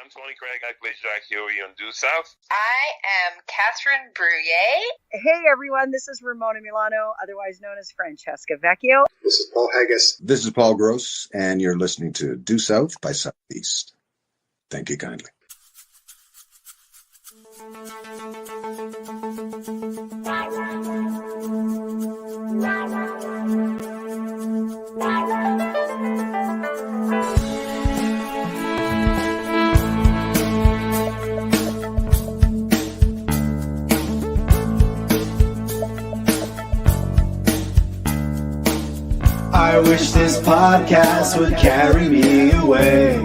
I'm Tony Craig. I play Jack Huey on Due South. I am Catherine Bruyere. Hey everyone, this is Ramona Milano, otherwise known as Francesca Vecchio. This is Paul Haggis. This is Paul Gross, and you're listening to Due South by Southeast. Thank you kindly. I wish this podcast would carry me away.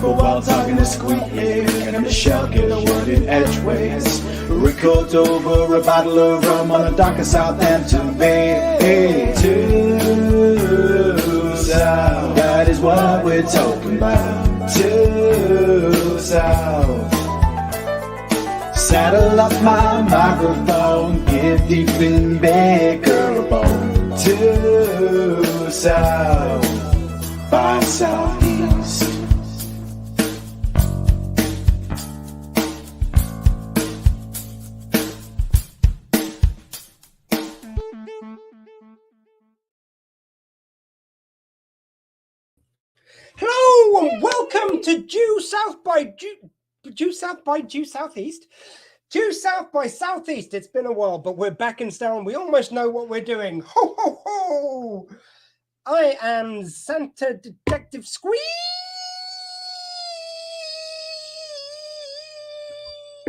But while talking to Squeak and Michelle get a word in edgeways, record over a bottle of rum on a dock of Southampton Bay. Too South, that is what we're talking about. Too South. Saddle up my microphone, get deep in bed, curl a bone. Too South by Southeast. Hello and welcome to Due South by Due Southeast. Due South by Southeast. It's been a while, but we're back in style and we almost know what we're doing. Ho ho ho! I am Santa Detective Squee.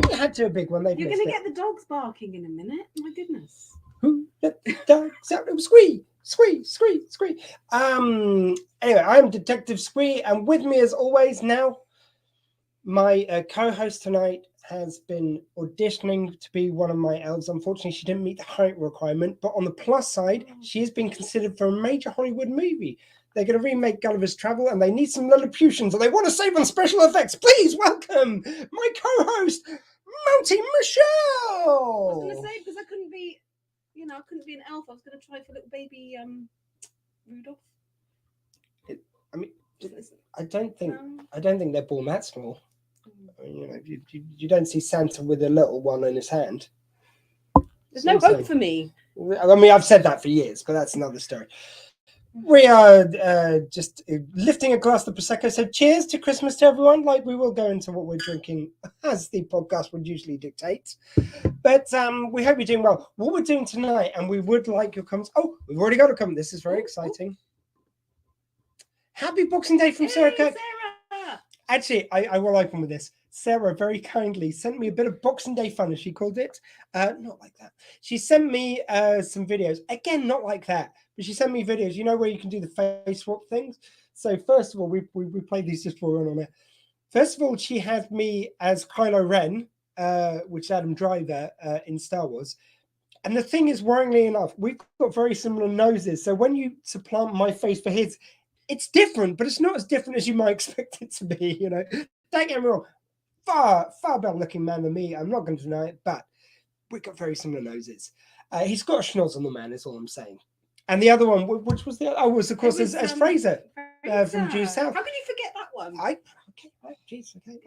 You had to a big one. You're going to get the dogs barking in a minute. My goodness. Who let the dogs out? Squee, squee, squee, squee. Anyway, I'm Detective Squee, and with me as always now, my co-host tonight has been auditioning to be one of my elves. Unfortunately, she didn't meet the height requirement, but on the plus side, she has been considered for a major Hollywood movie. They're going to remake Gulliver's Travel, and they need some Lilliputians, and they want to save on special effects. Please welcome my co-host, Mountie Michelle. I was going to say, because I couldn't be an elf. I was going to try for little baby Rudolph. I don't think they're born that small. You don't see Santa with a little one in his hand. There's no hope for me. I mean, I've said that for years, but that's another story. We are just lifting a glass of Prosecco. So cheers to Christmas to everyone. Like, we will go into what we're drinking as the podcast would usually dictate. But we hope you're doing well. What we're doing tonight, and we would like your comments. Oh, we've already got a comment. This is very exciting. Happy Boxing Day from Sarah Kirk. Sarah! Actually, I will open with this. Sarah very kindly sent me a bit of Boxing Day fun, as she called it. Not like that. She sent me some videos. Again, not like that. But she sent me videos. You know where you can do the face swap things? So first of all, we played these just before we went on there. First of all, she had me as Kylo Ren, which is Adam Driver in Star Wars. And the thing is, worryingly enough, we've got very similar noses. So when you supplant my face for his, it's different, but it's not as different as you might expect it to be, you know. Don't get me wrong. Far better looking man than me. I'm not going to deny it, but we've got very similar noses. He's got a schnoz on the man, is all I'm saying. And the other one, which was the other? Oh, was of course as Fraser from Due South. How can you forget that one? Okay.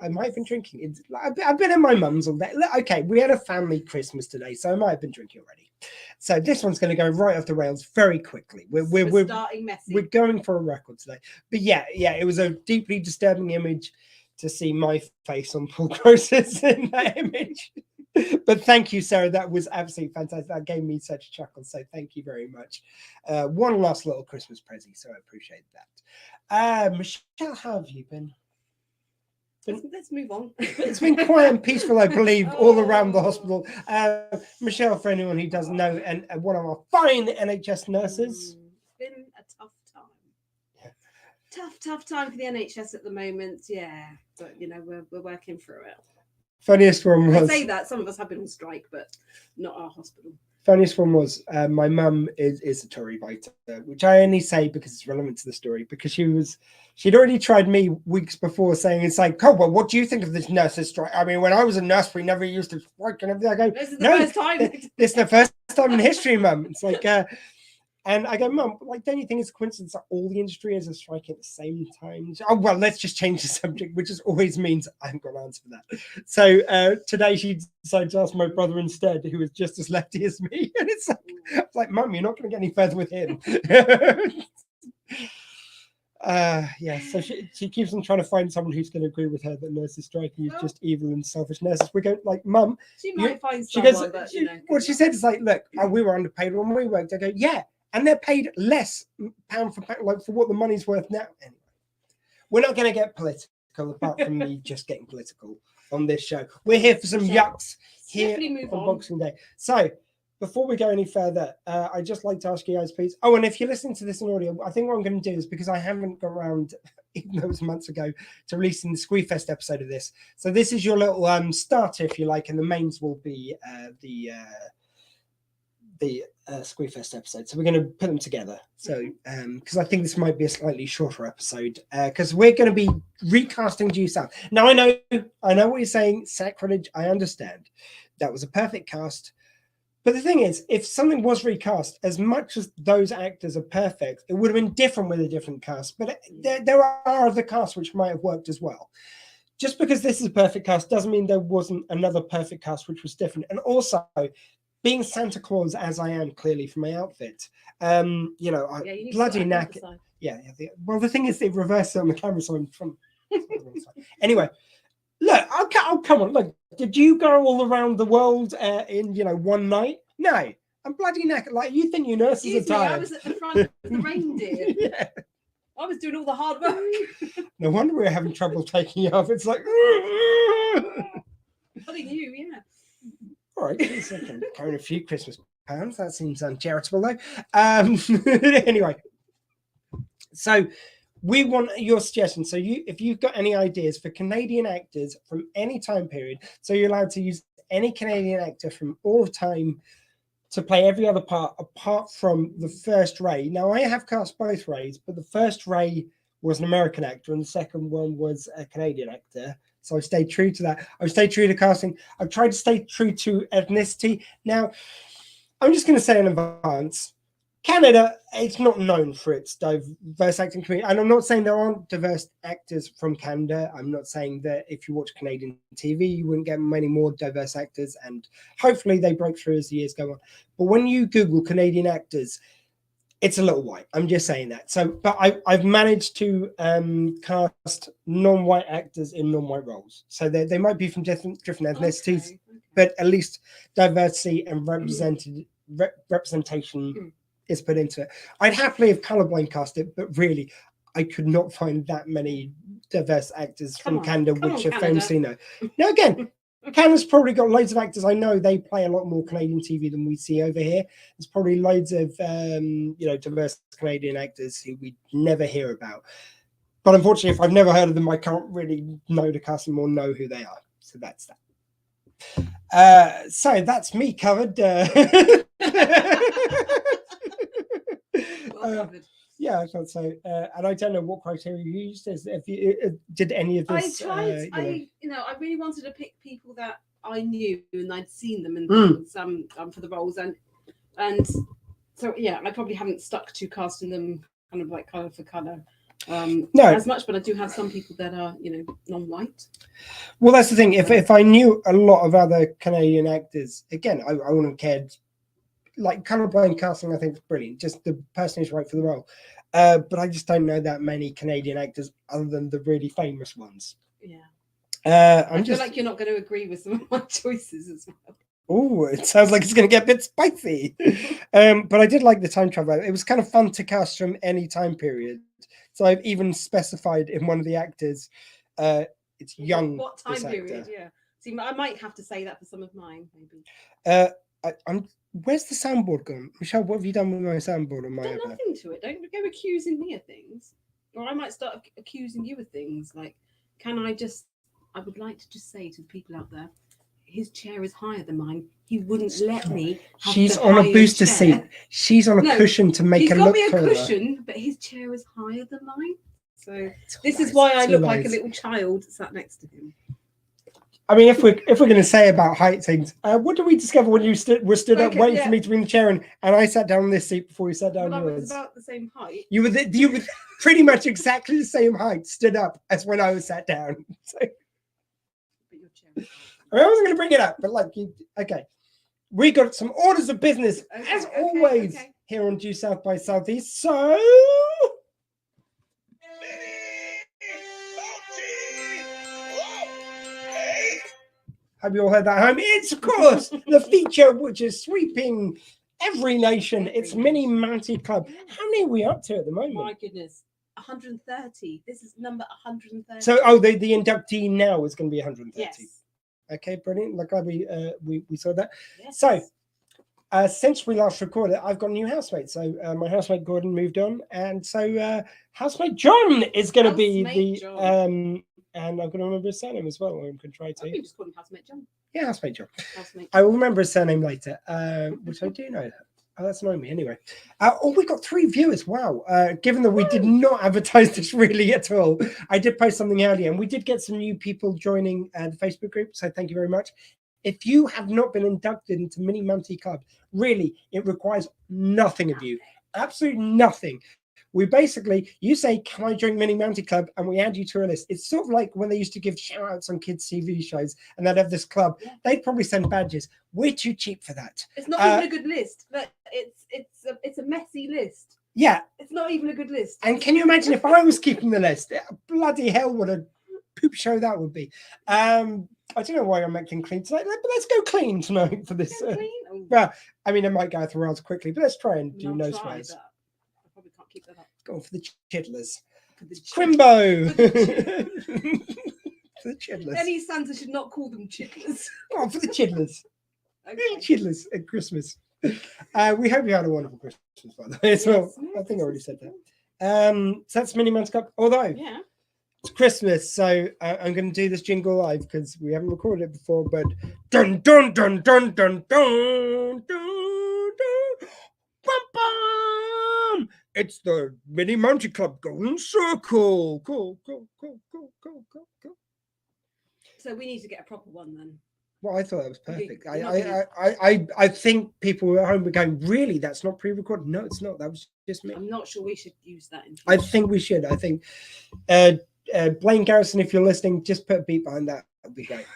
I might have been drinking. I've been at my mum's all day. Okay, we had a family Christmas today, so I might have been drinking already. So this one's going to go right off the rails very quickly. We're starting messy. We're going for a record today. But yeah, it was a deeply disturbing image to see my face on Paul Gross's in that image. But thank you, Sarah. That was absolutely fantastic. That gave me such a chuckle. So thank you very much. One last little Christmas present. So I appreciate that. Michelle, how have you been? Let's move on. It's been quiet and peaceful, I believe, all around the hospital. Michelle, for anyone who doesn't know, and one of our fine NHS nurses. It's been a tough time. Yeah. Tough time for the NHS at the moment. Yeah, but we're working through it. Funniest one was. I say that some of us have been on strike, but not our hospital. Funniest one was my mum is a Tory writer, which I only say because it's relevant to the story, because she'd already tried me weeks before saying, it's like, oh, well, what do you think of this nurses strike? I mean, when I was a nurse, we never used to strike and everything. I go, this is the first time. This is the first time in history, mum. It's like, And I go, Mum, like, don't you think it's a coincidence that all the industry is striking at the same time? Oh, well, let's just change the subject, which just always means I haven't got an answer for that. So today she decided to ask my brother instead, who is just as lefty as me. And it's like, Mum, you're not going to get any further with him. Yeah, so she keeps on trying to find someone who's going to agree with her that nurses striking is just evil and selfish nurses. We go, like, Mum, she might find she someone, goes, but, you know, what she said is like, look, we were underpaid when we worked. I go, yeah, and they're paid less pound for pound, like for what the money's worth now. Anyway, we're not going to get political, apart from me just getting political on this show. We're here for some yucks here on Boxing Day. So before we go any further, I'd just like to ask you guys, please. Oh, and if you're listening to this in audio, I think what I'm going to do is, because I haven't got around, even though it was months ago, to releasing the Squeefest episode of this. So this is your little starter, if you like, and the mains will be the Squeefest episode. So we're going to put them together. So because I think this might be a slightly shorter episode, because we're going to be recasting Due South. Now I know what you're saying, sacrilege. I understand. That was a perfect cast. But the thing is, if something was recast, as much as those actors are perfect, it would have been different with a different cast. But there are other casts which might have worked as well. Just because this is a perfect cast doesn't mean there wasn't another perfect cast which was different. And also, being Santa Claus as I am, clearly from my outfit, you know, you bloody knackered. Yeah. Well, the thing is, they reversed it on the camera, so I'm from. Anyway. Look, oh, come on. Look, did you go all around the world in, one night? No. I'm bloody knackered. Like, you think your nurses are tired. I was at the front of the reindeer. Yeah. I was doing all the hard work. No wonder we're having trouble taking you off. It's like... Putting you, yeah. All right. I can carry a few Christmas pounds. That seems uncharitable, though. Anyway. So... we want your suggestions. So if you've got any ideas for Canadian actors from any time period, so you're allowed to use any Canadian actor from all time to play every other part apart from the first Ray. Now, I have cast both Rays, but the first Ray was an American actor and the second one was a Canadian actor. So I stayed true to that. I stayed true to casting. I've tried to stay true to ethnicity. Now, I'm just going to say in advance, Canada, it's not known for its diverse acting community. And I'm not saying there aren't diverse actors from Canada. I'm not saying that if you watch Canadian TV, you wouldn't get many more diverse actors. And hopefully they break through as the years go on. But when you Google Canadian actors, it's a little white. I'm just saying that. So, but I've managed to cast non-white actors in non-white roles. So they might be from different ethnicities, but at least diversity and representation is put into it. I'd happily have colorblind cast it, but really, I could not find that many diverse actors from Canada, which are famously known. Now, again, Canada's probably got loads of actors. I know they play a lot more Canadian TV than we see over here. There's probably loads of diverse Canadian actors who we never hear about. But unfortunately, if I've never heard of them, I can't really know to cast them or know who they are. So that's that. So that's me covered. Yeah, I thought so. And I don't know what criteria you used. If you did any of this, I tried. I really wanted to pick people that I knew and I'd seen them and things, for the roles, and so yeah, I probably haven't stuck to casting them kind of like colour for colour. As much, but I do have some people that are, non-white. Well, that's the thing. If I knew a lot of other Canadian actors, again, I wouldn't have cared. Like colorblind casting, I think is brilliant. Just the person who's right for the role. But I just don't know that many Canadian actors other than the really famous ones. Yeah. I feel like you're not going to agree with some of my choices as well. Oh, it sounds like it's going to get a bit spicy. But I did like the time travel. It was kind of fun to cast from any time period. So I've even specified in one of the actors, it's young. What time period? Yeah. See, I might have to say that for some of mine, maybe. Where's the soundboard gone? Michelle, what have you done with my soundboard on my I've done nothing to it. Don't go accusing me of things. Or I might start accusing you of things. Like, I would like to just say to the people out there, his chair is higher than mine. He wouldn't let me have She's the on a booster chair. Seat. She's on a cushion to make her look He's got me a taller. cushion, but his chair is higher than mine. So this is why I look like a little child sat next to him. I mean, if we're going to say about height things, what did we discover when you were stood up waiting for me to bring the chair in, and I sat down on this seat before you sat down Well, I yours? was about the same height. You were pretty much exactly the same height stood up as when I was sat down. So, But your chair. I mean, I wasn't going to bring it up, but like, okay, we got some orders of business as always here on Due South by Southeast. So. Have you all heard that at home? It's, of course, the feature which is sweeping every nation. It's Mini Mountie Club. How many are we up to at the moment? My goodness. 130. This is number 130. So, the inductee now is going to be 130. Yes. Okay, brilliant. Like we saw that. Yes. So, since we last recorded, I've got a new housemate. So, my housemate Gordon moved on. And so, housemate John is going to be the... John. And I'm going to remember his surname as well. I'm going to try to. You just call him Housemate John. Yeah, Housemate John. Housemate I will remember his surname later, which I do know. Oh, that's annoying me anyway. We got 3 viewers. Wow. Given that we did not advertise this really at all, I did post something earlier, and we did get some new people joining the Facebook group. So thank you very much. If you have not been inducted into Mini Mountie Club, really, it requires nothing of you. Absolutely nothing. We basically, you say, can I join Mini Mountie Club? And we add you to a list. It's sort of like when they used to give shout outs on kids' TV shows and they'd have this club. Yeah. They'd probably send badges. We're too cheap for that. It's not even a good list. But it's a messy list. Yeah. It's not even a good list. And can you imagine if I was keeping the list? Bloody hell, what a poop show that would be. I don't know why I'm acting clean tonight, but let's go clean tonight for this. Well, I mean, it might go through rather quickly, but let's try and do no swears. Probably can't keep that up. Go for the chiddlers. Quimbo. For the chiddlers. Any Santa should not call them chiddlers. Oh, for the chiddlers. Chiddlers at Christmas. We hope you had a wonderful Christmas, by the way, as well. I think I already said that. So that's Mini Mountie Club. Although it's Christmas, so I'm going to do this jingle live because we haven't recorded it before. But dun dun dun dun dun dun dun dun. Bum, bum. It's the Mini Mountie Club Golden Circle. Cool. So we need to get a proper one then. Well, I thought that was perfect. I think people at home were going, really? That's not pre-recorded? No, it's not. That was just me. I'm not sure we should use that. I think we should. I think Blaine Garrison, if you're listening, just put a beat behind that. That'd be great.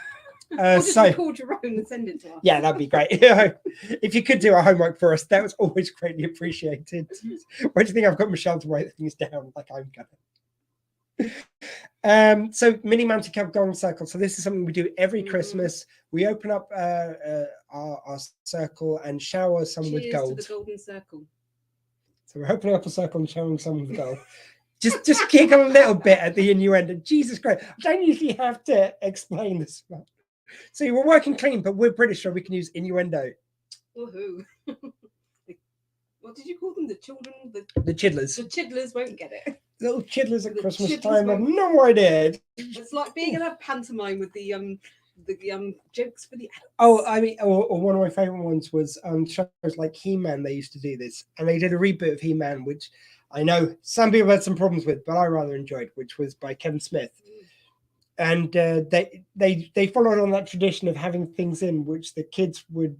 Or just record your own and send it to us. Yeah, that'd be great. If you could do our homework for us, that was always greatly appreciated. Why do you think I've got Michelle to write things down like I'm gonna? So Mini Mountie Club Golden Circle. So this is something we do every Christmas. We open up our circle and shower someone with gold. To the Golden Circle. So we're opening up a circle and showering someone with gold. Just kick a little bit at the innuendo. Jesus Christ. I don't usually have to explain this one. See, we're working clean, but we're British, so we can use innuendo. Woohoo. What did you call them? The children? The chiddlers. The chiddlers won't get it. Little chiddlers at Christmas time. I have no idea. It's like being in a pantomime with the jokes for the adults. Oh, I mean, or one of my favorite ones was shows like He-Man. They used to do this, and they did a reboot of He-Man, which I know some people had some problems with, but I rather enjoyed, which was by Kevin Smith. And they followed on that tradition of having things in which the kids would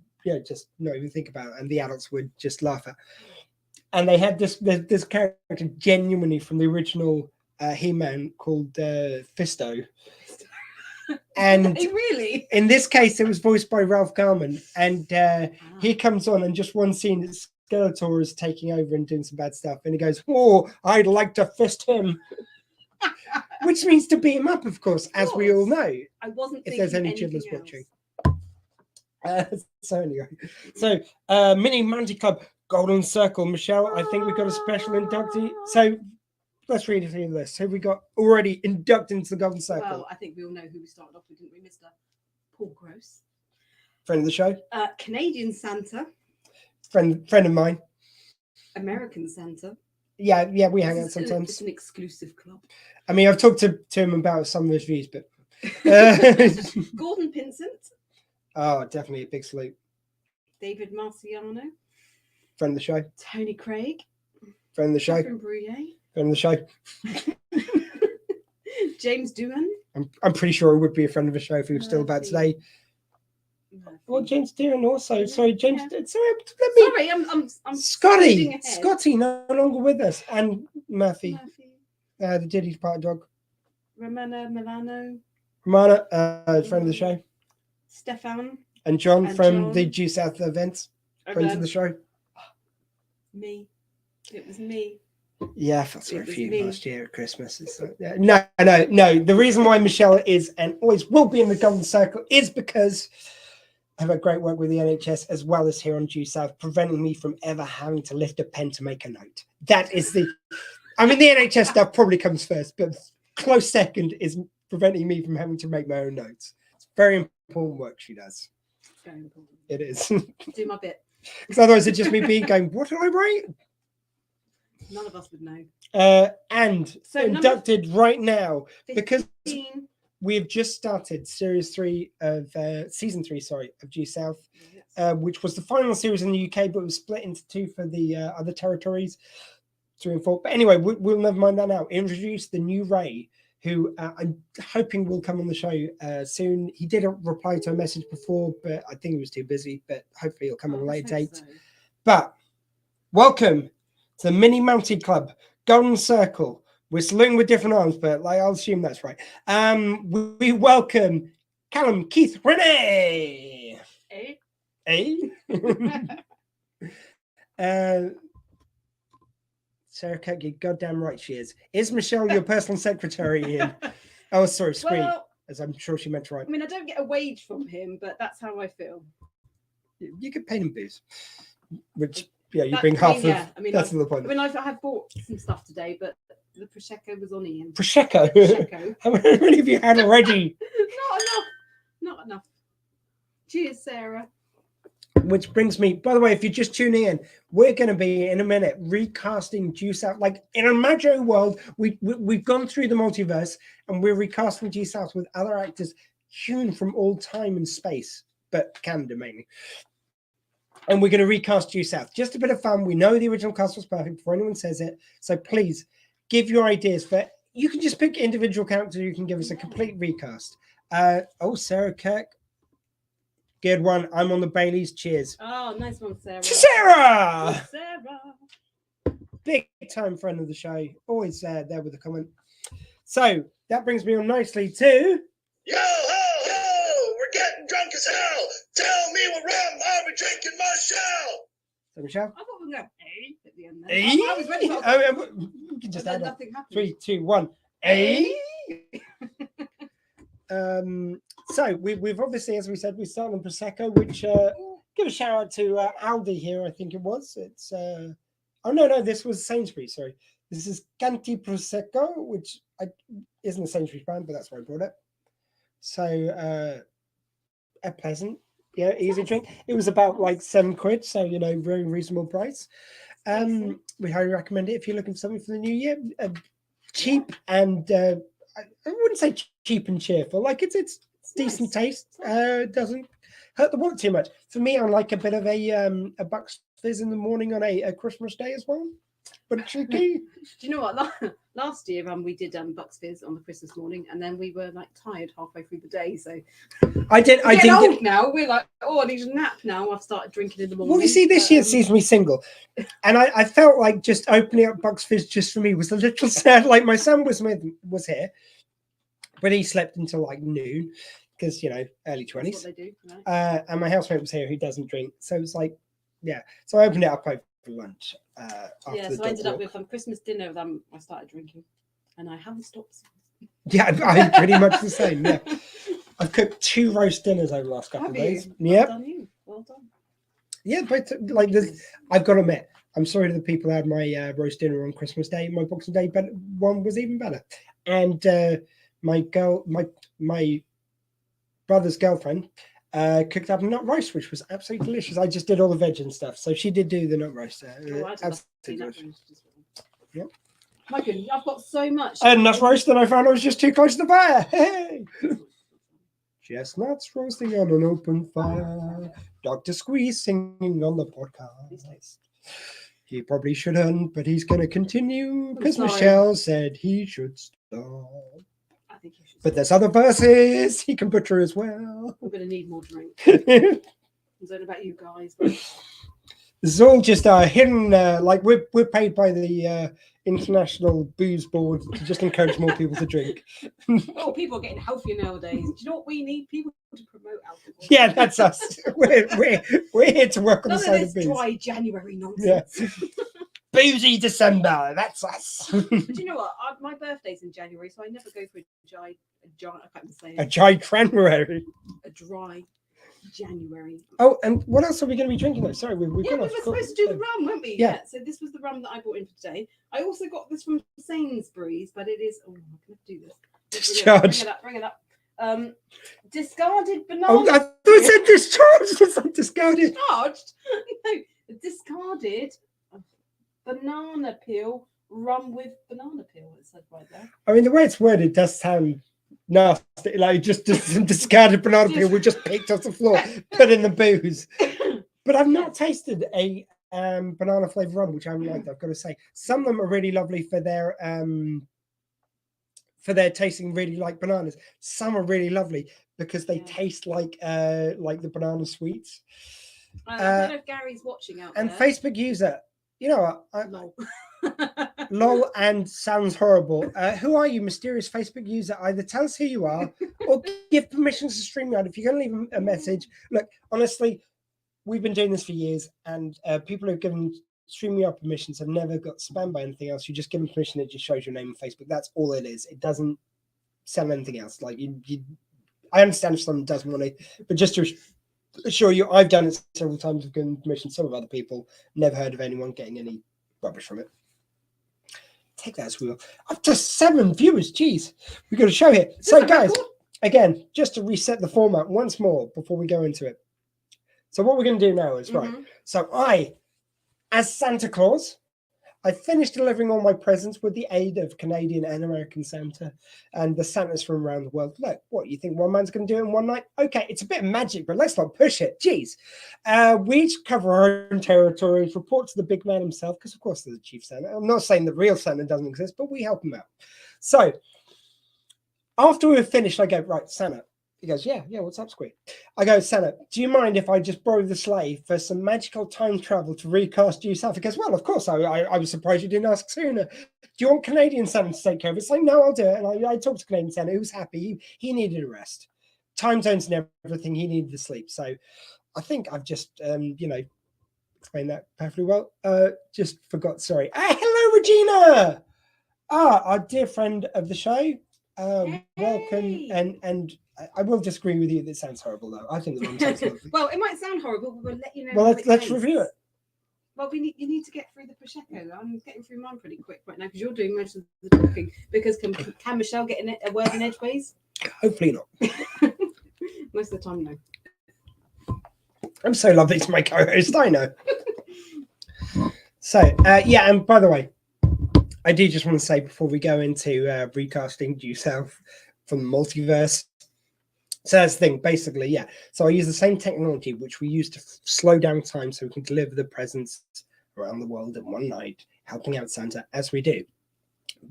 just not even think about, and the adults would just laugh at. And they had this character genuinely from the original He-Man called Fisto. And really, in this case, it was voiced by Ralph Garman, and he comes on, and just one scene, Skeletor is taking over and doing some bad stuff, and he goes, "Oh, I'd like to fist him." Which means to beat him up, of course, as we all know. I wasn't. If there's any chiddlers watching. So Mini Mountie Club Golden Circle. Michelle, I think we've got a special inductee. So let's read it through the list. Who we got already inducted into the Golden Circle? Well, I think we all know who we started off with, didn't we, Mr. Paul Gross? Friend of the show. Canadian Santa. Friend of mine. American Santa. Yeah, we hang out sometimes. It's an exclusive club. I mean, I've talked to him about some of his views, but Gordon Pinsent. Oh, definitely a big salute. David Marciano. Friend of the show. Tony Craig. Friend of the show. Catherine Brouillet. Friend of the show. James Doohan. I'm pretty sure he would be a friend of the show if he was still about today. Well, James Deering also. Sorry, James. Yeah. Sorry, let me. Sorry, I'm Scotty, no longer with us, and Murphy, Murphy, the Diddy's part dog. Romana Milano, Romana, friend of the show, Stefan, and John and from John. the Due South events, and friends of the show. me. It was me. Yeah, I felt sorry It for was you me. last year at Christmas. It's like, no. The reason why Michelle is and always will be in the Golden Circle is because I've had great work with the NHS as well as here on Due South, preventing me from ever having to lift a pen to make a note. That is the, I mean, the NHS stuff probably comes first, but close second is preventing me from having to make my own notes. It's very important work she does. Very important. It is. Do my bit. Because otherwise it'd just be me going, what did I write? None of us would know. And So inducted right now, 15. because we've just started season 3 of Due South, which was the final series in the UK, but was split into 2 for the other territories, 3 and 4. But anyway, we'll never mind that now. Introduce the new Ray, who I'm hoping will come on the show soon. He did reply to a message before, but I think he was too busy. But hopefully he'll come on a later date. So. But welcome to the Mini Mounted Club, Golden Circle. We're saluting with different arms, but I'll assume that's right. We welcome Callum, Keith, Renee. Sarah Kirk, you're goddamn right she is. Is Michelle your personal secretary, Ian? Oh, sorry, Squee, as I'm sure she meant to write. I mean, I don't get a wage from him, but that's how I feel. You could pay him booze, which, yeah, you bring half of. Yeah, I mean, that's the point. I mean, I have bought some stuff today, but the Prosecco was on Ian. Prosecco? How many have you had already? Not enough. Cheers, Sarah. Which brings me, by the way, if you're just tuning in, we're going to be in a minute recasting Due South. Like in a imaginary world, we've gone through the multiverse and we're recasting Due South with other actors hewn from all time and space, but Canada mainly. And we're going to recast Due South. Just a bit of fun. We know the original cast was perfect before anyone says it. So please give your ideas for. You can just pick individual characters. You can give us a complete recast. Sarah Kirk. Good one. I'm on the Baileys. Cheers. Oh, nice one, Sarah. Sarah! Big time friend of the show. Always there with a comment. So that brings me on nicely to. Yo, ho, ho! We're getting drunk as hell! Tell me what rum I'll be drinking myself! So, Michelle? I thought we were going to at the end there. I was ready for we can just add nothing happened. 3, 2, 1. So we've obviously, as we said, we started on Prosecco, which give a shout out to Aldi here. I think it was. It's this was Sainsbury's. Sorry, this is Canti Prosecco, which isn't a Sainsbury's brand, but that's why I brought it. So a pleasant, easy drink. It was about like £7, so very reasonable price. We highly recommend it if you're looking for something for the new year. Cheap and I wouldn't say cheap and cheerful. Like it's decent taste. Doesn't hurt the wallet too much. For me, I like a bit of a Bucks Fizz in the morning on a Christmas day as well. But cheeky. Do you know what? Last year we did Bucks Fizz on the Christmas morning, and then we were like tired halfway through the day. So I did old now. We're like, I need a nap now. I've started drinking in the morning. Well, you see, this year sees me single, and I felt like just opening up Bucks Fizz just for me was a little sad. Like my son was here, but he slept until like noon because early 20s. That's what they do, right? And my housemate was here who doesn't drink, so it was like, So I opened it up over lunch. So I ended up with Christmas dinner. I started drinking, and I haven't stopped. Yeah, I'm pretty much the same. Yeah, I've cooked 2 roast dinners over the last couple of days. Yep. Well done. Yeah, but like this, I've got to admit, I'm sorry to the people who had my roast dinner on Christmas Day, my Boxing Day, but one was even better. And my brother's girlfriend cooked up a nut roast, which was absolutely delicious. I just did all the veg and stuff, so she did do the nut roast. Yep. My goodness, I've got so much. And nut roast, and I found I was just too close to the fire. Hey! Chestnuts roasting on an open fire. Dr. Squeeze singing on the podcast. He probably shouldn't, but he's going to continue because Michelle said he should stop. think you should. But there's other verses he can butcher as well. I'm going to need more drink. This I don't know about you guys, but is all just hidden. Like we're paid by the International Booze Board to just encourage more people to drink. oh, people are getting healthier nowadays. Do you know what we need? People to promote alcohol. Yeah, that's us. We're here to work on None the of side this of booze. dry January nonsense. Yeah. Boozy December. That's us. But you know what? My birthday's in January, so I never go for I can't even say A it. dry January. A dry January. Oh, and what else are we going to be drinking though? Sorry, we We were supposed to do the rum, weren't we? Yeah. So this was the rum that I bought in for today. I also got this from Sainsbury's, but it is. Oh, I can do this. Discharged. Bring it up. Discarded banana. Oh, I thought it said discharged. It's like discarded. Discharged? No, discarded banana peel rum with banana peel. It said right there. I mean, the way it's worded does sound nasty. Like just discarded banana peel we just picked off the floor, put in the booze. But I've not tasted a banana flavored rum, which I haven't liked. I've got to say, some of them are really lovely for their tasting really like bananas. Some are really lovely because they taste like the banana sweets. I don't know if Gary's watching out and there. Facebook user, you know what? Lol. Lol and sounds horrible. Who are you, mysterious Facebook user? Either tell us who you are or give permissions to StreamYard. If you're going to leave a message, look, honestly, we've been doing this for years, and people who've given StreamYard permissions have never got spammed by anything else. You just give them permission, it just shows your name on Facebook. That's all it is. It doesn't sell anything else. Like I understand if someone doesn't want to, but just to assure you, I've done it several times with given permission. Some of other people never heard of anyone getting any rubbish from it. Take that as we will. Up to 7 viewers. Jeez, we've got a show here. So, guys, again, just to reset the format once more before we go into it. So, what we're going to do now is right. So, as Santa Claus, I finished delivering all my presents with the aid of Canadian and American Santa and the Santas from around the world. Look, what, you think one man's going to do it in one night? Okay, it's a bit of magic, but let's not push it. Jeez. We each cover our own territories, report to the big man himself, because of course there's a chief Santa. I'm not saying the real Santa doesn't exist, but we help him out. So, after we were finished, I go, right, Santa. He goes, yeah, what's up, Squeak? I go, Santa, do you mind if I just borrow the sleigh for some magical time travel to recast you South? He goes, well, of course. I was surprised you didn't ask sooner. Do you want Canadian Santa to take care of it? It's like, no, I'll do it. And I talked to Canadian Santa, who was happy. He needed a rest. Time zones and everything, he needed to sleep. So I think I've just, explained that perfectly well. Just forgot, sorry. Hello, Regina! Our dear friend of the show. Welcome, and I will disagree with you. That sounds horrible, though. I think the rum tastes lovely. Well, it might sound horrible, but we'll let you know. Well, let's review it. Well, you need to get through the prosecco. I'm getting through mine pretty quick right now because you're doing most of the talking. Because can Michelle get in a word in edgeways? Hopefully not. Most of the time, no. I'm so lovely to my co-host. I know. So, and by the way, I do just want to say before we go into recasting Due South from the multiverse. So that's the thing, basically, yeah. So I use the same technology which we use to slow down time so we can deliver the presents around the world in one night, helping out Santa as we do.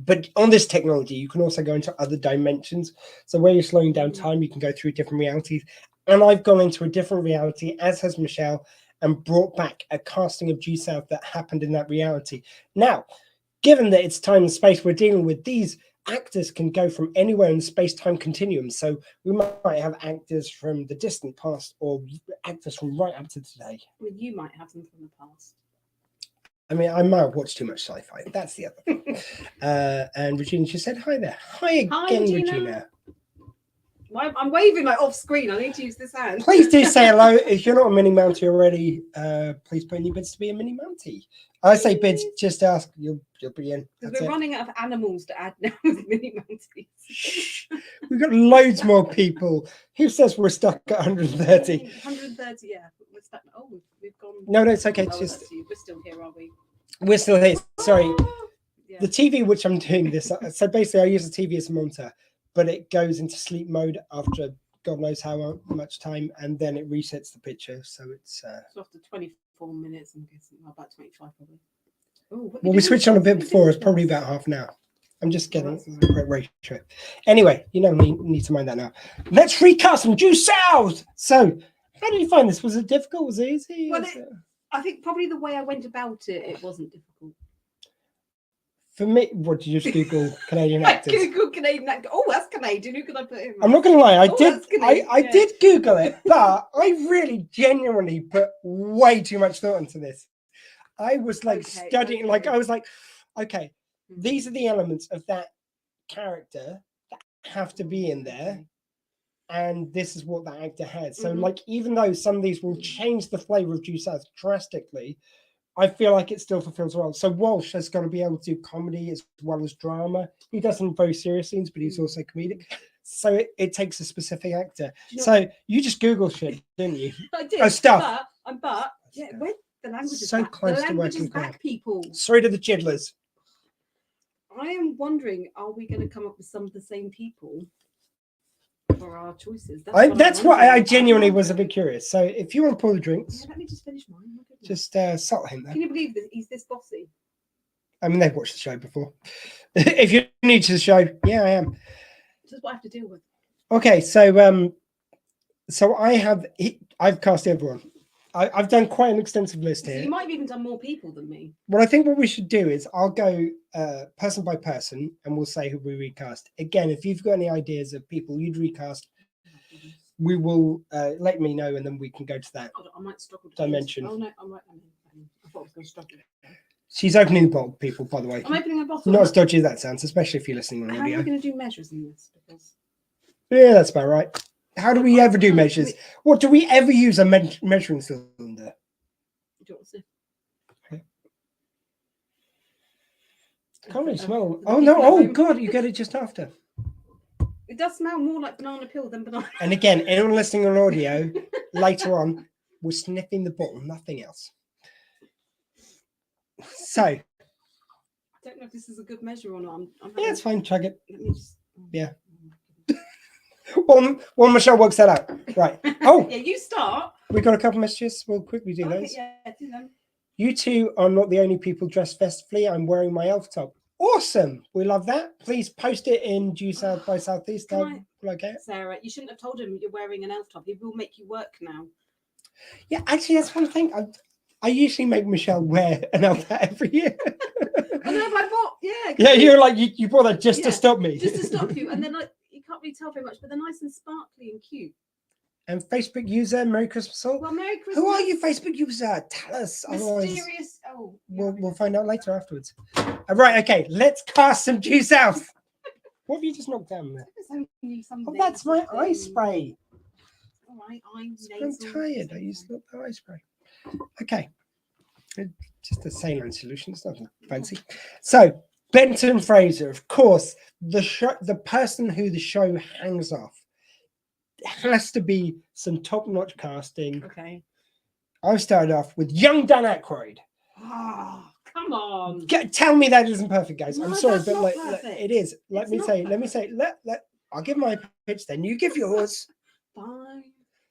But on this technology, you can also go into other dimensions. So where you're slowing down time, you can go through different realities. And I've gone into a different reality, as has Michelle, and brought back a casting of Due South that happened in that reality. Now, given that it's time and space we're dealing with, these actors can go from anywhere in the space-time continuum. So we might have actors from the distant past or actors from right up to today. I mean, you might have them from the past. I mean, I might have watched too much sci-fi. That's the other thing. And Regina just said hi there. Hi again, Regina. I'm waving like off screen. I need to use this hand. Please do say hello. If you're not a mini mountie already, please put in your bids to be a mini mountie. I say bids, just ask. You'll be in. Because we're running out of animals to add now with mini mounties. We've got loads more people. Who says we're stuck at 130? 130, yeah. We're stuck. Oh, we've gone. No, it's okay. It's just we're still here, are we? We're still here. Sorry. Yeah. The TV, which I'm doing this. So basically, I use the TV as a monitor, but it goes into sleep mode after God knows how much time, and then it resets the picture. So it's so after 24 minutes, I'm guessing about 25 probably. Oh, well, we switched on a bit before. It's probably about half an hour. I'm just getting a quick ratio. Anyway, you don't need to mind that now. Let's recast some Due South. So, how did you find this? Was it difficult? Was it easy? Well, I think probably the way I went about it, it wasn't difficult. For me, what did you just Google Canadian actors? Google Canadian actor. Oh, that's Canadian. Who could I put in? I'm not going to lie. I Oh, did Google it, but I really genuinely put way too much thought into this. I was like studying, like I was like, okay, these are the elements of that character that have to be in there, and this is what that actor has. So, like, even though some of these will change the flavor of Due South drastically, I feel like it still fulfills well. So Walsh has got to be able to do comedy as well as drama. He does some very serious scenes, but he's also comedic. So it takes a specific actor. So you just Google shit, didn't you? I did. Oh, stuff. But yeah, where the language is So back. close The to language working is back, out. people. Sorry to the chidlers. I am wondering, are we going to come up with some of the same people for our choices? That's what I genuinely was a bit curious. So if you want to pour the drinks, Yeah, let me just finish mine. just salt him there. Can you believe that he's this bossy? I mean, they've watched the show before. If you're new to the show, yeah, I am. This is what I have to deal with. Okay, so I've cast everyone. I've done quite an extensive list So here. you might have even done more people than me. Well, I think what we should do is I'll go person by person and we'll say who we recast. Again, if you've got any ideas of people you'd recast, we will let me know and then we can go to that I might struggle to dimension. Oh, no, I'm right. I thought I was going to struggle. She's opening the bottle, people, by the way. I'm opening a bottle. Not as dodgy as that sounds, especially if you're listening on How are we audio. going to do measures in this? Because Yeah, that's about right. How do we ever do measures? What do we ever use a measuring cylinder? Do you want to see? Can't really smell. Oh no! Oh god! You get it just after. It does smell more like banana peel than banana. And again, anyone listening on audio, later on, we're sniffing the bottle, nothing else. So. I don't know if this is a good measure or not. Yeah, it's fine. Chug it. Let me just. Yeah. While Michelle works that out. Right. Oh. Yeah, you start. We've got a couple messages. We'll quickly do those. Yeah, do them. You two are not the only people dressed festively. I'm wearing my elf top. Awesome. We love that. Please post it in Due South by Southeast. Okay. Sarah, you shouldn't have told him you're wearing an elf top. He will make you work now. Yeah, actually, that's one thing. I usually make Michelle wear an elf hat every year. I know, but I bought, yeah. Yeah, you're like, you bought that just to stop me. Just to stop you. And then like, you can't really tell very much, but they're nice and sparkly and cute. And Facebook user, Merry Christmas all. Well, Merry Christmas. Who are you, Facebook user? Tell us. Mysterious. Oh, yeah. We'll find out later afterwards. Right, okay, let's cast some Due South. What have you just knocked down there? Oh, that's my eye spray. All right, I'm tired. I used the eye spray. Okay. Just a saline solution. It's nothing fancy. So, Benton Fraser, of course, the person who the show hangs off. Has to be some top-notch casting. Okay. I've started off with young Dan Aykroyd. Oh, come on. Tell me that isn't perfect, guys. No, I'm sorry, that's but not like perfect. it is. Let It's me not say. perfect. I'll give my pitch, then you give yours. Fine.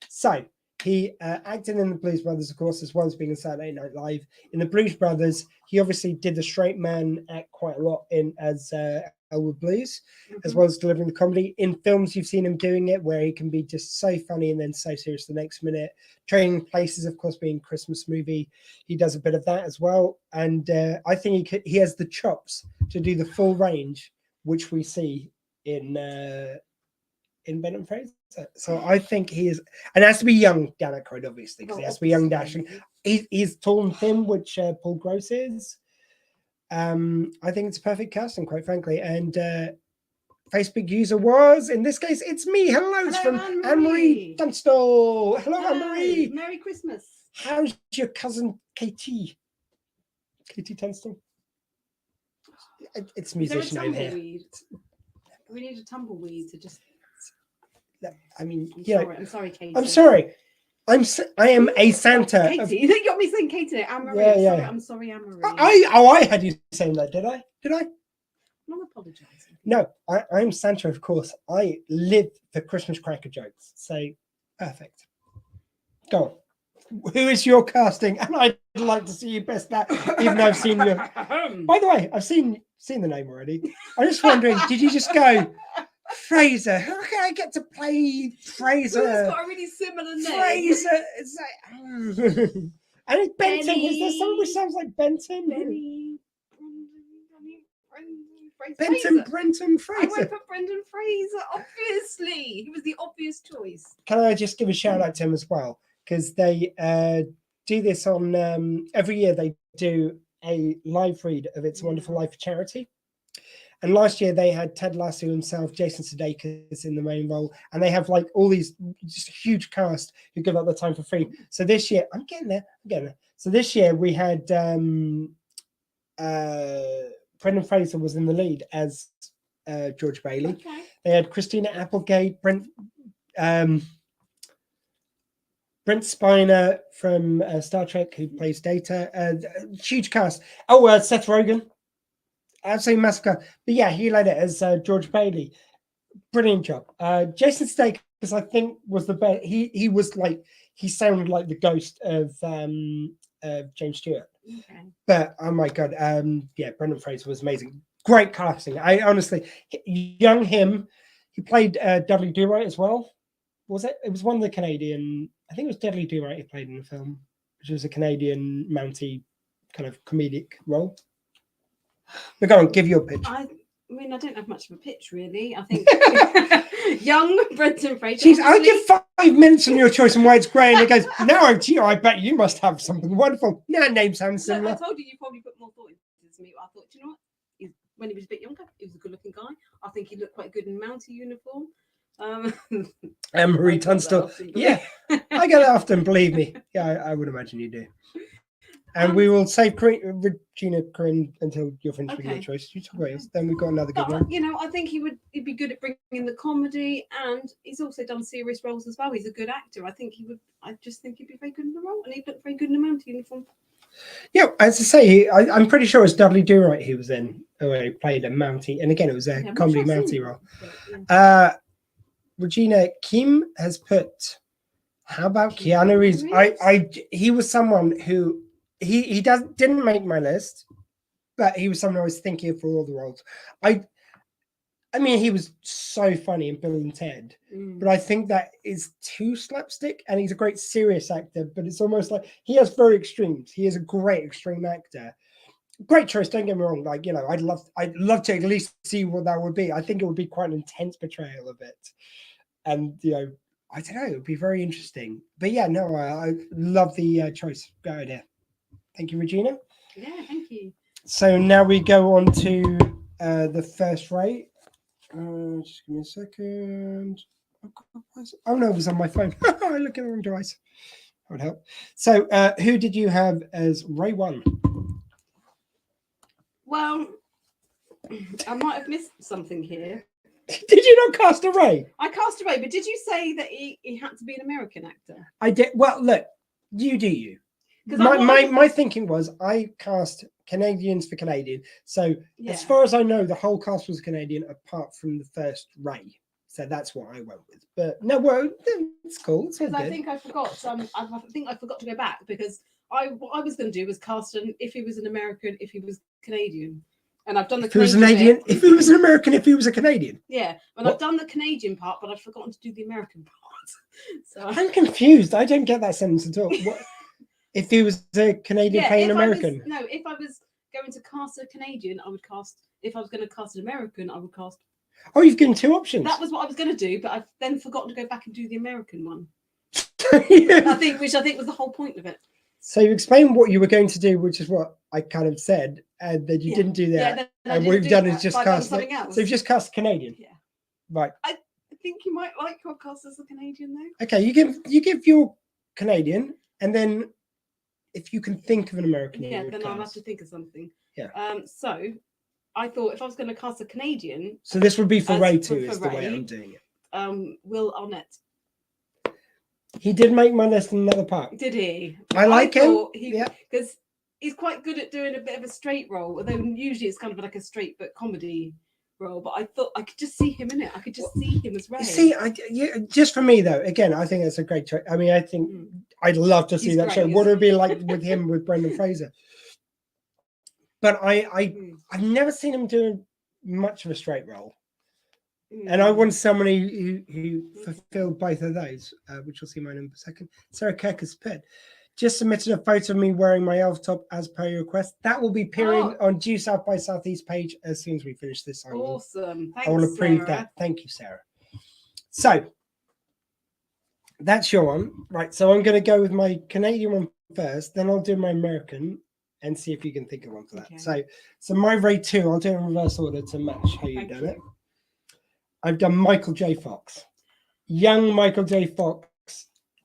So he acted in the Blues Brothers, of course, as well as being in Saturday Night Live. In the Blues Brothers, he obviously did the straight man act quite a lot in as Elwood Blues, as well as delivering the comedy. In films, you've seen him doing it, where he can be just so funny and then so serious the next minute. Trading Places, of course, being a Christmas movie, he does a bit of that as well. And I think he has the chops to do the full range, which we see in Ben Fraser. So I think he is, and it has to be young Dan Aykroyd, obviously, because he has to be young dashing. He's tall and thin, which Paul Gross is. I think it's perfect casting, quite frankly. And Facebook user was, in this case, it's me. Hello, it's from Anne-Marie Dunstall. Hello, Anne-Marie. Merry Christmas. How's your cousin Katie? Katie Tunstall? It's musician name here. We need a tumbleweed to just. I mean, I'm sorry, Katie. I'm sorry. I am a Santa. Katie, you got me saying Katie. Anne-Marie. Yeah. I'm sorry, Anne-Marie. I had you saying that, did I? I'm apologising. No, I'm Santa, of course. I live for Christmas cracker jokes. So, perfect. Go on. Who is your casting? And I'd like to see you best that, even though I've seen you. By the way, I've seen the name already. I'm just wondering, did you just go, Fraser? How can I get to play Fraser? It's got a really similar name. Fraser. It's like, and it's Benton. Benny. Is there someone who sounds like Benton? Benton Brenton I Fraser. went for Brendan Fraser, obviously. He was the obvious choice. Can I just give a shout out to him as well? Because they do this on every year. They do a live read of It's a Wonderful Life for charity. And last year they had Ted Lasso himself, Jason Sudeikis in the main role, and they have like all these just huge cast who give up their time for free. So this year, I'm getting there. So this year we had Brendan Fraser was in the lead as George Bailey. Okay. They had Christina Applegate, Brent Spiner from Star Trek, who plays Data. Huge cast. Oh, Seth Rogen. Absolutely massacre. But yeah, he led it as George Bailey. Brilliant job. Jason Sudeikis, I think, was the best. He was like, he sounded like the ghost of James Stewart. Okay. But oh my god, yeah, Brendan Fraser was amazing. Great casting. I honestly, young him, he played Dudley Do-Right as well. Was it? It was one of the Canadian. I think it was Dudley Do-Right he played in the film, which was a Canadian Mountie kind of comedic role. But go on, give your pitch. I mean, I don't have much of a pitch, really. I think young Brendan Fraser. Jeez, I'll give 5 minutes on your choice and why it's grey, and it goes, now, gee, I bet you must have something wonderful. No, name sounds No, similar. I told you probably put more thought into this than me. I thought, you know what? When he was a bit younger, he was a good-looking guy. I think he looked quite good in Mountie uniform. And Marie Tunstall. Yeah, I get that often, believe me. Yeah, I would imagine you do. And we will save Regina Corinne until you're finished with your choice. You talk about yours. Then we've got another good one. You know, I think he'd be good at bringing the comedy, and he's also done serious roles as well. He's a good actor. I just think he'd be very good in the role, and he'd look very good in the Mountie uniform. Yeah, as I say, I'm pretty sure it's Dudley Do-Right he was in, where he played a Mountie. And again, it was a comedy Mountie role. Yeah. Regina Kim has put, how about Keanu Reeves? He was someone who, he didn't make my list, but he was someone I was thinking of for all the roles. I mean, he was so funny in Bill and Ted, but I think that is too slapstick, and he's a great serious actor, but it's almost like he has very extremes. He is a great extreme actor. Great choice, don't get me wrong. Like, you know, I'd love to at least see what that would be. I think it would be quite an intense portrayal of it. And, you know, I don't know, it would be very interesting. But yeah, no, I love the choice. Go idea. Thank you, Regina. Yeah, thank you. So now we go on to the first rate. Just give me a second. Oh no, it was on my phone. I look at the wrong device. That would help. So who did you have as Ray 1? Well, I might have missed something here. Did you not cast a Ray? I cast a Ray, but did you say that he had to be an American actor? I did. Well, look, you do you. My thinking was I cast Canadians for Canadian. So as far as I know, the whole cast was Canadian apart from the first Ray. So that's what I went with. But no, well, it's cool. It's because I think I forgot. I think I forgot to go back because what I was going to do was cast if he was an American, if he was Canadian. And I've done the Canadian. If he was an American, if he was a Canadian. Yeah, and I've done the Canadian part, but I've forgotten to do the American part. So I'm confused. I don't get that sentence at all. What, if he was a Canadian playing American? If I was going to cast a Canadian, I would cast. If I was going to cast an American, I would cast. Oh, you've given 2 options. That was what I was going to do, but I've then forgotten to go back and do the American one. Yeah. Which I think was the whole point of it. So you explained what you were going to do, which is what I kind of said, and that you didn't do that. And what you've done is just cast something else. So you've just cast Canadian. Yeah. Right. I think you might like your cast as a Canadian though. Okay, you give your Canadian, and then if you can think of an American. Yeah, then I'll have to think of something. Yeah. So I thought if I was going to cast a Canadian. So this would be for Ray 2, is the way I'm doing it. Will Arnett. He did make my list in another part. Did he? I like him. Because he's quite good at doing a bit of a straight role, although usually it's kind of like a straight but comedy role, but I thought I could just see him in it. I could just see him as Ray. You see, just for me though, again, I think that's a great choice. I mean, I think I'd love to see He's that great, show. What isn't would it be he? like with him with Brendan Fraser? But I've never seen him doing much of a straight role. And I want somebody who fulfilled both of those, which we'll see mine in a second. Sarah Kirk has put, just submitted a photo of me wearing my elf top as per your request. That will be appearing on Due South by Southeast page as soon as we finish this. Awesome. Thanks, I will approve Sarah. that. Thank you, Sarah. So that's your one. Right. So I'm going to go with my Canadian one first, then I'll do my American and see if you can think of one for that. Okay. So my Ray 2, I'll do it in reverse order to match how you've done it. I've done Michael J. Fox. Young Michael J. Fox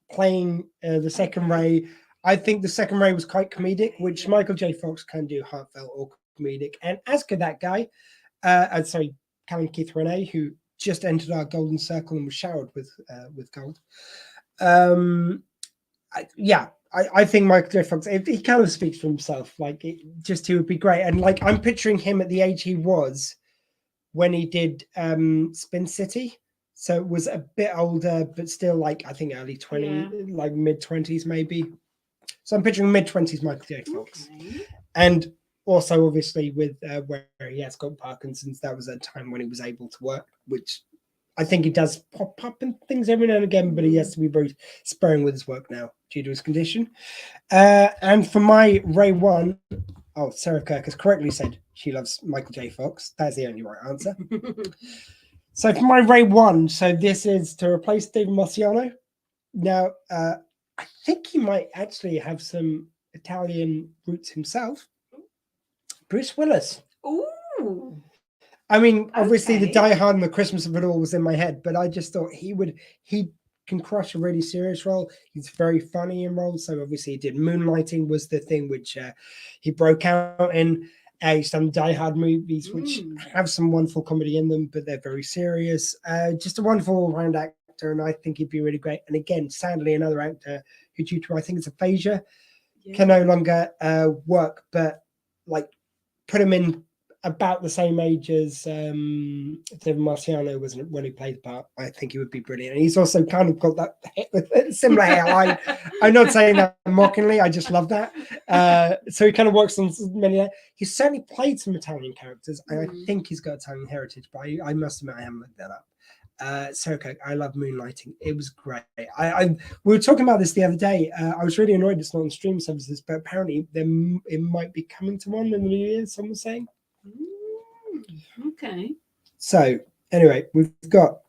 playing the second Ray. I think the second Ray was quite comedic, which Michael J. Fox can do heartfelt or comedic. And as could that guy, Callum Keith Renee, who just entered our golden circle and was showered with gold. I think Michael J. Fox, he kind of speaks for himself. Like, he would be great. And like, I'm picturing him at the age he was when he did Spin City. So it was a bit older, but still like, I think early 20s, like mid 20s maybe. So I'm picturing mid 20s Michael J. Fox. Okay. And also obviously with where he has got Parkinson's, that was a time when he was able to work, which I think he does pop up in things every now and again, but he has to be very sparing with his work now due to his condition. And for my Ray 1, Sarah Kirk has correctly said she loves Michael J. Fox. That's the only right answer. So for my Ray 1, so this is to replace David Marciano. Now, I think he might actually have some Italian roots himself. Bruce Willis. Ooh. I mean, obviously the Die Hard and the Christmas of it all was in my head, but I just thought he can crush a really serious role. He's very funny in roles. So obviously he did Moonlighting was the thing which he broke out in. He's done Die Hard movies, which have some wonderful comedy in them, but they're very serious. Just a wonderful all-round actor, and I think he'd be really great. And again, sadly, another actor who, due to I think it's aphasia, can no longer work, but like put him in about the same age as David Marciano was when he played the part. I think he would be brilliant. And he's also kind of got that similar hairline. I'm not saying that mockingly. I just love that. So he kind of works on many. He's certainly played some Italian characters, and I think he's got Italian heritage. But I must admit, I haven't looked that up. So okay, I love Moonlighting. It was great. We were talking about this the other day. I was really annoyed it's not on stream services, but apparently it might be coming to one in the new year. Someone was saying. Okay. So anyway, we've got.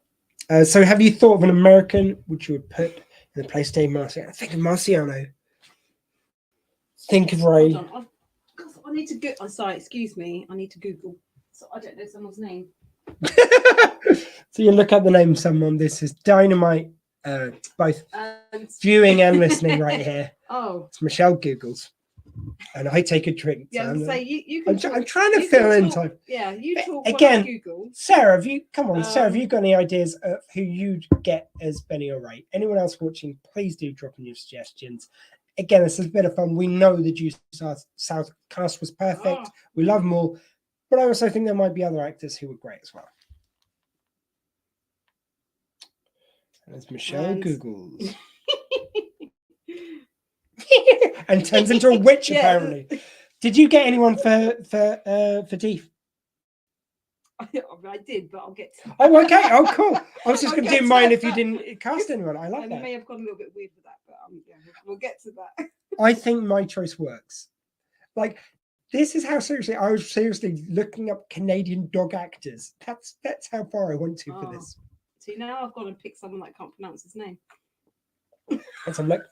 So have you thought of an American which you would put in the place Dave Marciano? Think of Marciano. Think of Ray. Hold on. I need to go. I'm sorry. Excuse me. I need to Google. So I don't know someone's name. So you look up the name of someone. This is dynamite. Both viewing and listening right here. Oh, it's Michelle Googles. And I take a drink. Yeah, so you can I'm trying to fill in time. Yeah, you talk again. Google. Sarah, Sarah, have you got any ideas of who you'd get as Benny or Ray? Anyone else watching, please do drop in your suggestions. Again, this is a bit of fun. We know the Due South cast was perfect. We love them all. But I also think there might be other actors who were great as well. There's Michelle Googles. And turns into a witch apparently. Did you get anyone for Deef? I did, but I'll get to that. Oh, okay. Oh, cool. I was just going to do mine if you didn't cast anyone. I love that. I may have gone a little bit weird with that, but we'll get to that. I think my choice works. Like, this is how seriously I was looking up Canadian dog actors. That's how far I went to for this. See, now I've gone and picked someone that can't pronounce his name. Let's have a look.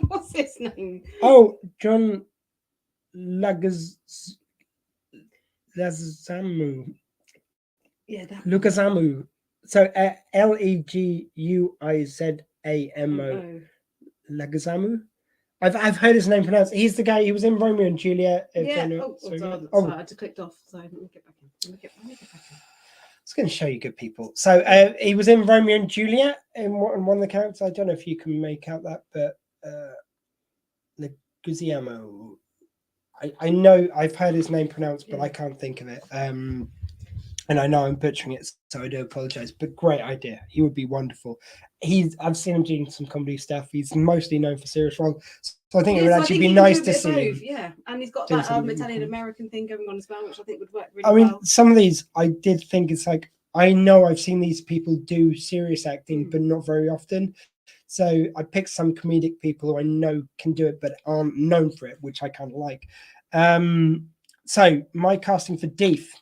What's his name? Oh, John Leguizamo. Yeah, that Leguizamo. So Leguizamo. Leguizamo. I've heard his name pronounced. He's the guy. He was in Romeo and Juliet. Sorry, I just clicked off. So let me get back in. Let me get back in. It's going to show you good people. So he was in Romeo and Juliet in one of the characters. I don't know if you can make out that, but Leguizamo. I know I've heard his name pronounced, but I can't think of it. And I know I'm butchering it, so I do apologize. But great idea. He would be wonderful. I've seen him doing some comedy stuff. He's mostly known for serious roles, so I think it would actually be nice to see him. Yeah, and he's got do that something Italian different. American thing going on as well, which I think would work really I mean, well. some of these I did think it's like I know I've seen these people do serious acting, but not very often. So I picked some comedic people who I know can do it, but aren't known for it, which I kind of like. So my casting for Deef.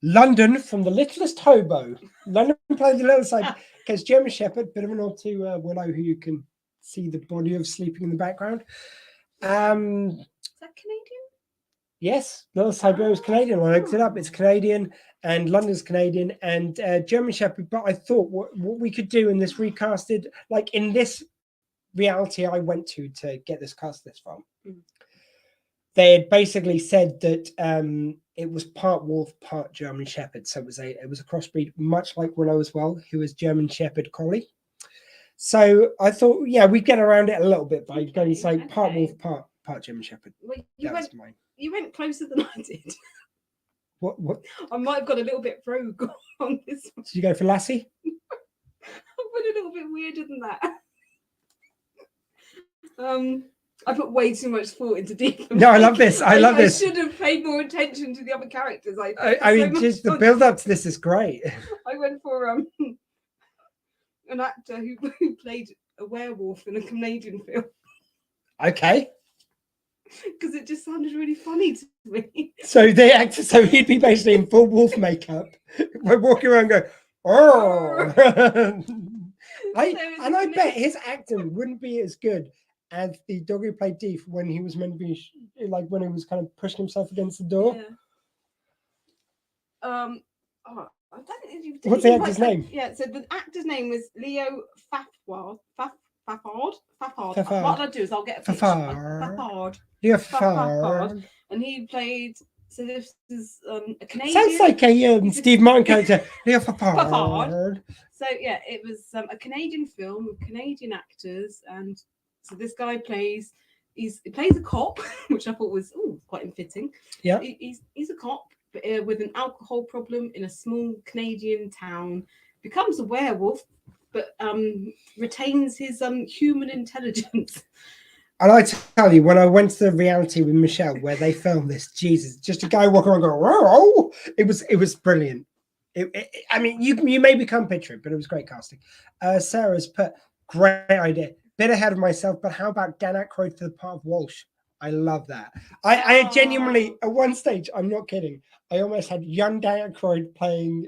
London from The Littlest Hobo. London played the little side because German Shepherd, bit of an nod to Willow, who you can see the body of sleeping in the background. Is that Canadian? Yes, Littlest Hobo is Canadian. I looked it up. It's Canadian, and London's Canadian, and German Shepherd. But I thought what we could do in this recasted, like in this reality I went to get this cast list from. They had basically said that it was part wolf, part German Shepherd. So it was a crossbreed, much like Willow as well, who is German Shepherd Collie. So I thought, yeah, we'd get around it a little bit by going like part wolf, part German Shepherd. Well, you went closer than I did. What? I might have got a little bit rogue on this one. Did you go for Lassie? I went a little bit weirder than that. I put way too much thought into Deep. No, I love this. I love this. I should have paid more attention to the other characters. I mean, just the build up to this is great. I went for an actor who played a werewolf in a Canadian film. Okay. Because it just sounded really funny to me. So the actor, so he'd be basically in full wolf makeup, walking around going, oh. I bet his acting wouldn't be as good as the dog who played Deef when he was meant to be like when he was kind of pushing himself against the door. Yeah. I don't know, what's the actor's name? Yeah, so the actor's name was Leo Fafard. Fafard. What I'll do is I'll get a picture. Fafard. Leo Fafard. And he played. So this is a Canadian. Sounds like a Steve Martin character. Leo Fafard. So yeah, it was a Canadian film with Canadian actors, and so this guy plays. He plays a cop, which I thought was quite unfitting. Yeah, he's a cop with an alcohol problem in a small Canadian town. Becomes a werewolf, but retains his human intelligence. And I tell you, when I went to the reality with Michelle, where they filmed this, Jesus, just a guy walking around going, "Whoa!" It was brilliant. I mean, you may become picture, but it was great casting. Sarah's put great idea. Bit ahead of myself, but how about Dan Aykroyd for the part of Walsh? I love that. I genuinely, at one stage, I'm not kidding, I almost had young Dan Aykroyd playing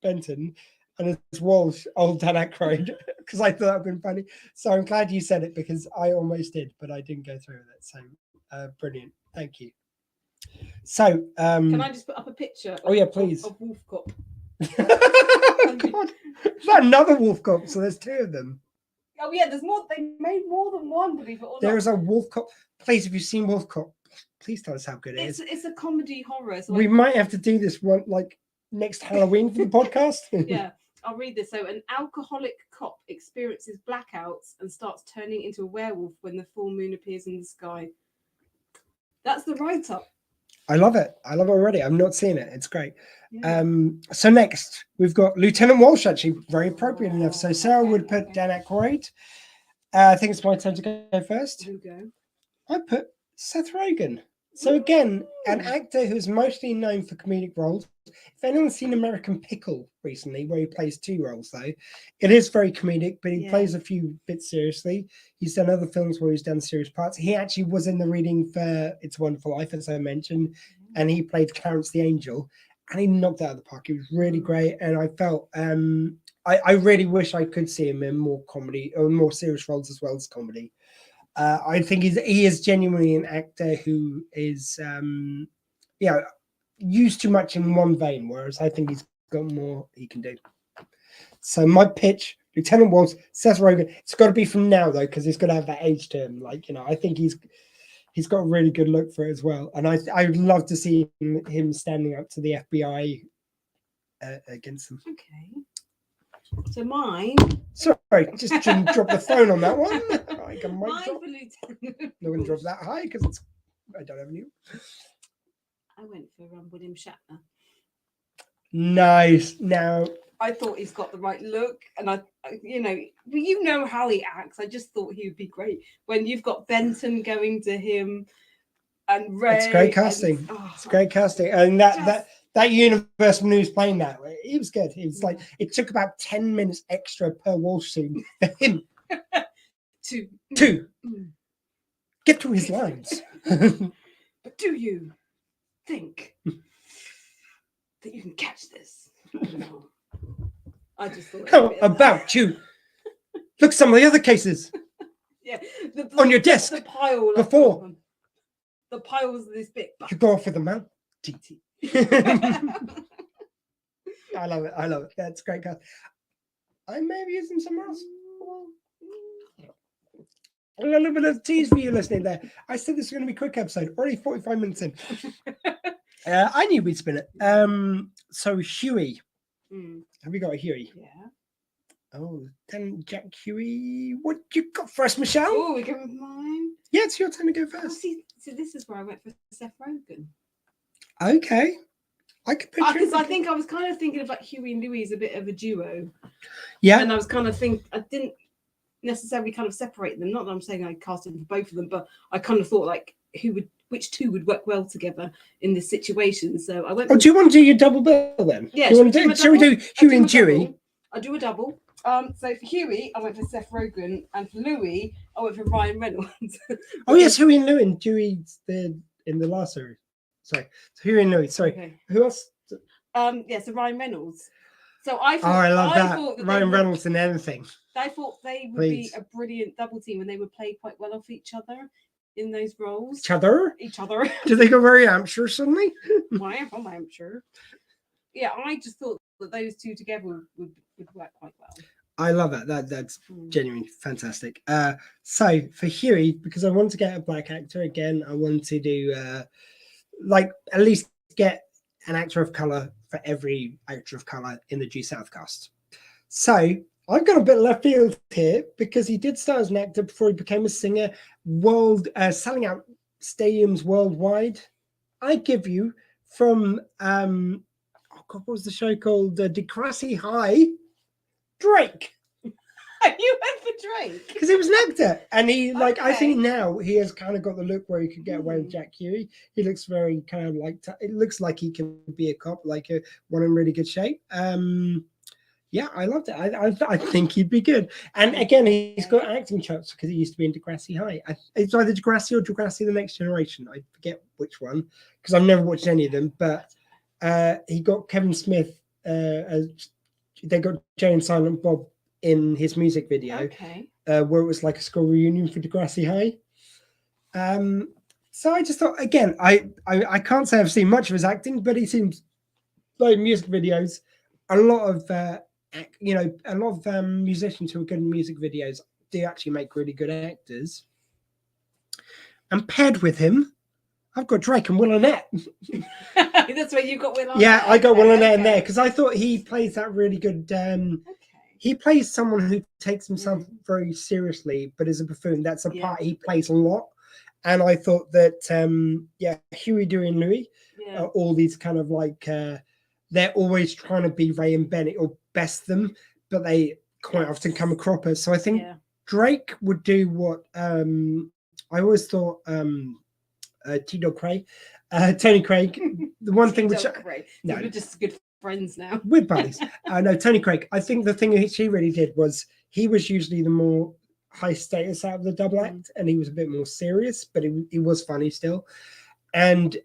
Benton, and it's Walsh, old Dan Aykroyd, because I thought that would have been funny. So I'm glad you said it, because I almost did, but I didn't go through with it. So brilliant. Thank you. So can I just put up a picture? Oh yeah, please. Of Wolf Cop. Oh, God. Is that another Wolf Cop? So there's two of them. Oh yeah, there's more. They made more than one, believe it or not. There is a Wolf Cop. Please, if you've seen Wolf Cop, please tell us how good it is. It's a comedy horror. So we might have to do this one like next Halloween for the podcast. Yeah, I'll read this. So an alcoholic cop experiences blackouts and starts turning into a werewolf when the full moon appears in the sky. That's the write-up. I love it. I love it already. I'm not seeing it. It's great. Yeah. So next we've got Lieutenant Walsh, actually very appropriate enough. So Sarah would put Dan Aykroyd. I think it's my turn to go first. You go. I put Seth Rogen. So again, an actor who's mostly known for comedic roles. If anyone's seen American Pickle recently, where he plays two roles, though, it is very comedic, but he plays a few bits seriously. He's done other films where he's done serious parts. He actually was in the reading for It's a Wonderful Life, as I mentioned, and he played Clarence the Angel, and he knocked it out of the park. It was really great, and I felt I really wish I could see him in more comedy or more serious roles as well as comedy. I think he is genuinely an actor who is, used too much in one vein, whereas I think he's got more he can do. So my pitch, Lieutenant Walsh, Seth Rogen. It's got to be from now though, because he's got to have that age to him. Like, I think he's got a really good look for it as well. And I would love to see him standing up to the FBI against them. Okay. So mine. Sorry, just didn't drop the phone on that one. Like a mic Mine drop. for Lieutenant. No one dropped that high because I don't have any. I went for William Shatner. Nice. Now, I thought he's got the right look, and you know how he acts. I just thought he would be great when you've got Benton going to him, and Ray. it's great casting. It's great casting, and that universe when he was playing that, he was good. He was like, it took about 10 minutes extra per Walsh scene for him to get through his lines. But do you think that you can catch this? No. I just thought. How about you? Look, some of the other cases. Yeah, on your desk. The pile before. The pile was this big. You go off with the man, TT. I love it. I love it. That's great cast. I may have used them somewhere else. A little bit of tease for you listening there. I said this was going to be a quick episode. Already 45 minutes in. I knew we'd spin it. So Huey. Have you got a Huey? Yeah. Oh, then Jack Huey. What you got for us, Michelle? Oh, we go with mine. Yeah, it's your turn to go first. Oh, see, this is where I went for Seth Rogen. Okay. I could picture because I think I was kind of thinking about Huey and Louie as a bit of a duo. Yeah. And I was kind of I didn't necessarily kind of separate them. Not that I'm saying I cast them for both of them, but I kind of thought like which two would work well together in this situation. So I went. Oh, do you want to do your double bill then? Yeah. Shall we do Huey and Dewey? I do a double. So for Huey, I went for Seth Rogen, and for Louie, I went for Ryan Reynolds. Oh yes, Huey and Louie, and Dewey's in the last series. Sorry, so Huey and Louie. Sorry, okay. Who else? So Ryan Reynolds. So I thought. Oh, I love that. Ryan Reynolds in anything. I thought they would be a brilliant double team, and they would play quite well off each other in those roles. Each other. Did they go very Hampshire suddenly? Why am I Hampshire? Yeah, I just thought that those two together would work quite well. I love that. That's genuinely fantastic. So for Huey, because I want to get a black actor again, I want to do at least get an actor of color for every actor of color in the Due South cast. So I've got a bit left field here because he did start as an actor before he became a singer, selling out stadiums worldwide. I give you from what was the show called? Degrassi High. Drake. You went for Drake because he was an actor, and he I think now he has kind of got the look where he could get away with Jack Huey. He looks very kind of it looks like he can be a cop, one in really good shape. Yeah, I loved it. I think he'd be good. And again, he's got acting chops because he used to be in Degrassi High. It's either Degrassi or Degrassi The Next Generation. I forget which one because I've never watched any of them. But he got Kevin Smith. They got Jay and Silent Bob in his music video, where it was like a school reunion for Degrassi High. So I just thought, again, I can't say I've seen much of his acting, but he seems like music videos. A lot of musicians who are good in music videos do actually make really good actors. And paired with him, I've got Drake and Will Arnett. That's where you got Will Arnett. Yeah, I got Will Arnett in there because I thought he plays that really good. He plays someone who takes himself very seriously, but is a buffoon. That's a part he plays a lot. And I thought that, Huey, Dewey, and Louie are all these kind of they're always trying to be Ray and Bennett or best them, but they quite often come a cropper. So I think Drake would do what I always thought Tony Craig. The one thing which we're just good friends now. We're buddies. No, Tony Craig. I think the thing she really did was he was usually the more high status out of the double act, and he was a bit more serious, but he was funny still. And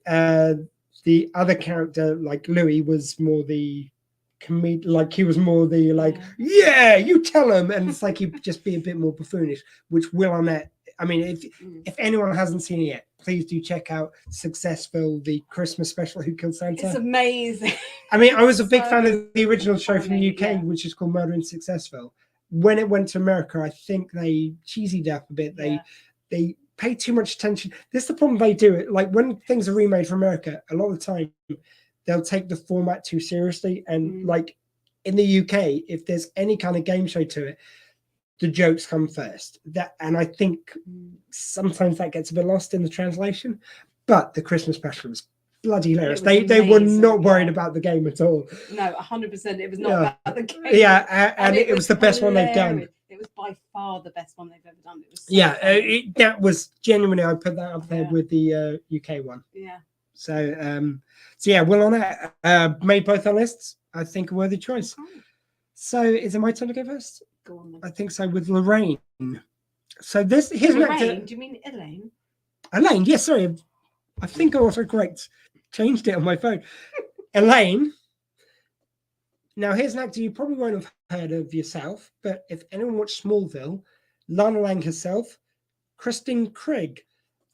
the other character, like Louis, was more the comedian. He was more the you tell him, and it's like he'd just be a bit more buffoonish. Which Will Arnett. I mean, if anyone hasn't seen it yet, please do check out Successful, the Christmas special, Who Killed Santa. It's amazing. I mean, I was a big fan of the original show from the UK, which is called Murdering Successful. When it went to America, I think they cheesied up a bit. They pay too much attention. This is the problem they do it. Like when things are remade for America, a lot of the time they'll take the format too seriously. And like in the UK, if there's any kind of game show to it, the jokes come first. And I think sometimes that gets a bit lost in the translation. But the Christmas special was bloody hilarious. was They were amazing, not worried yeah. about the game at all. No, 100%. It was not Yeah. about the game. Yeah, and it was the best one they've done. hilarious. It was by far the best one they've ever done. It was so Yeah, funny. that was genuinely. I put that up there Yeah. with the UK one. Yeah. So yeah, well on that, made both our lists. I think a worthy choice. Okay. So is it my turn to go first? Go on then. I think so with Lorraine. So here's an actor. Lorraine, do you mean Elaine? Elaine, yes, sorry. I think I also correct. Changed it on my phone. Elaine. Now here's an actor you probably won't have heard of yourself, but if anyone watched Smallville, Lana Lang herself, Kristen Krieg.